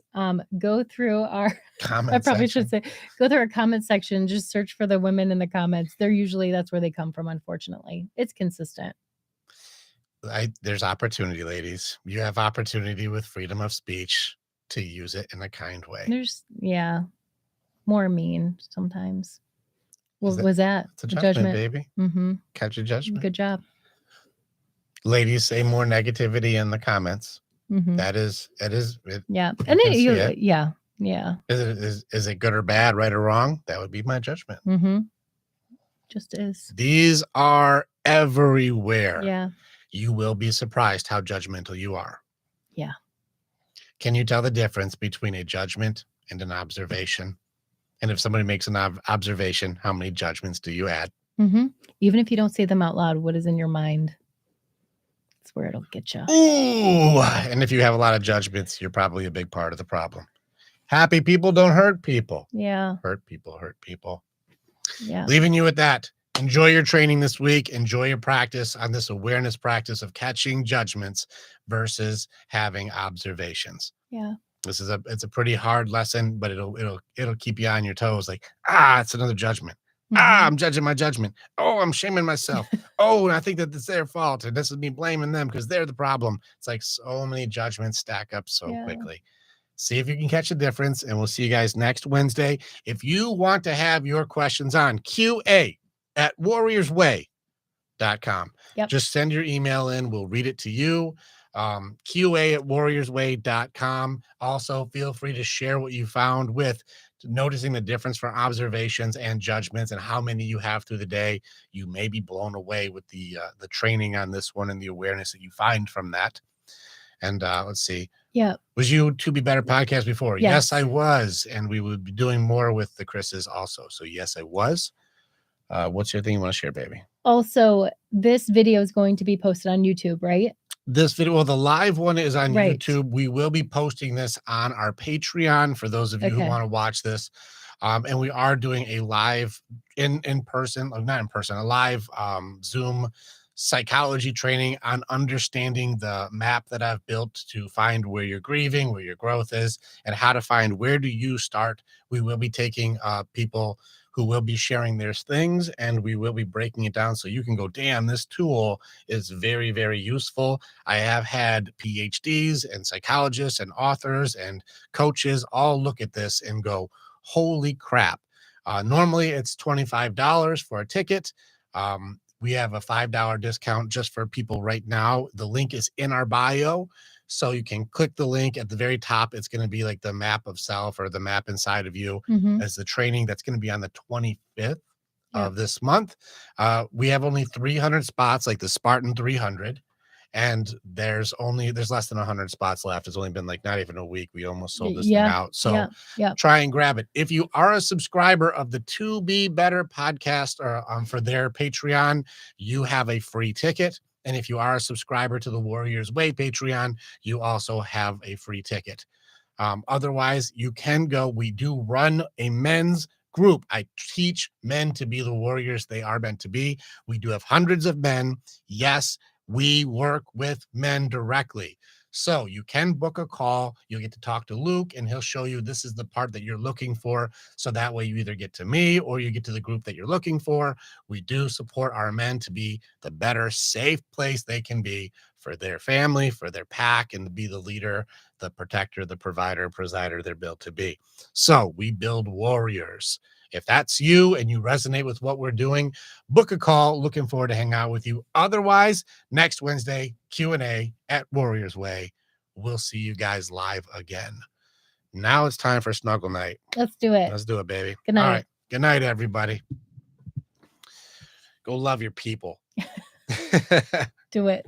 go through our Comment I probably section. should say go through our comment section, just search for the women in the comments. They're usually that's where they come from, unfortunately. It's consistent. There's opportunity, ladies. You have opportunity with freedom of speech to use it in a kind way. There's more mean sometimes. What that- was that? It's a judgment, baby. Mm-hmm. Catch a judgment. Good job. Ladies, say more negativity in the comments. Mm-hmm. That is it. Yeah. You And can it, see you, it. yeah. Is it good or bad, right or wrong? That would be my judgment. Mm-hmm. Just is. These are everywhere. Yeah. You will be surprised how judgmental you are. Yeah. Can you tell the difference between a judgment and an observation? And if somebody makes an observation, how many judgments do you add? Mm-hmm. Even if you don't say them out loud, what is in your mind? That's where it'll get you. Ooh, and if you have a lot of judgments, you're probably a big part of the problem. Happy people don't hurt people. Yeah. Hurt people hurt people. Yeah. Leaving you with that. Enjoy your training this week. Enjoy your practice on this awareness practice of catching judgments versus having observations. Yeah. It's a pretty hard lesson, but it'll keep you on your toes. Like, it's another judgment. Mm-hmm. I'm judging my judgment. Oh, I'm shaming myself. Oh, and I think that it's their fault, and this is me blaming them because they're the problem. It's like so many judgments stack up so quickly. See if you can catch a difference, and we'll see you guys next Wednesday. If you want to have your questions on QA@warriorsway.com, just send your email in. We'll read it to you. QA@warriorsway.com. Also, feel free to share what you found with noticing the difference for observations and judgments and how many you have through the day. You may be blown away with the training on this one and the awareness that you find from that. And let's see. Yeah. Was you To Be Better podcast before? Yes, I was. And we would be doing more with the Chris's also. So yes, I was. What's your thing you want to share, baby? Also, this video is going to be posted on YouTube, right? This video, well, the live one is on YouTube. We will be posting this on our Patreon for those of you who want to watch this. And we are doing a live in person, not in person, a live Zoom psychology training on understanding the map that I've built to find where you're grieving, where your growth is, and how to find where do you start. We will be taking people who will be sharing their things, and we will be breaking it down so you can go, damn, this tool is very, very useful. I have had PhDs and psychologists and authors and coaches all look at this and go, holy crap. Normally it's $25 for a ticket. We have a $5 discount just for people right now. The link is in our bio. So you can click the link at the very top. It's going to be like the map of self or the map inside of you as the training that's going to be on the 25th of this month. We have only 300 spots, like the Spartan 300. And there's less than 100 spots left. It's only been like not even a week. We almost sold this thing out. So try and grab it. If you are a subscriber of the To Be Better podcast or for their Patreon, you have a free ticket. And if you are a subscriber to the Warriors Way Patreon, you also have a free ticket. Otherwise, you can go. We do run a men's group. I teach men to be the warriors they are meant to be. We do have hundreds of men. Yes, we work with men directly. So you can book a call. You'll get to talk to Luke, and he'll show you this is the part that you're looking for. So that way you either get to me or you get to the group that you're looking for. We do support our men to be the better, safe place they can be for their family, for their pack, and to be the leader, the protector, the provider, presider they're built to be. So we build warriors. If that's you and you resonate with what we're doing, book a call. Looking forward to hang out with you. Otherwise, next Wednesday, Q&A at Warriors Way. We'll see you guys live again. Now it's time for snuggle night. Let's do it. Let's do it, baby. Good night. All right. Good night, everybody. Go love your people. Do it.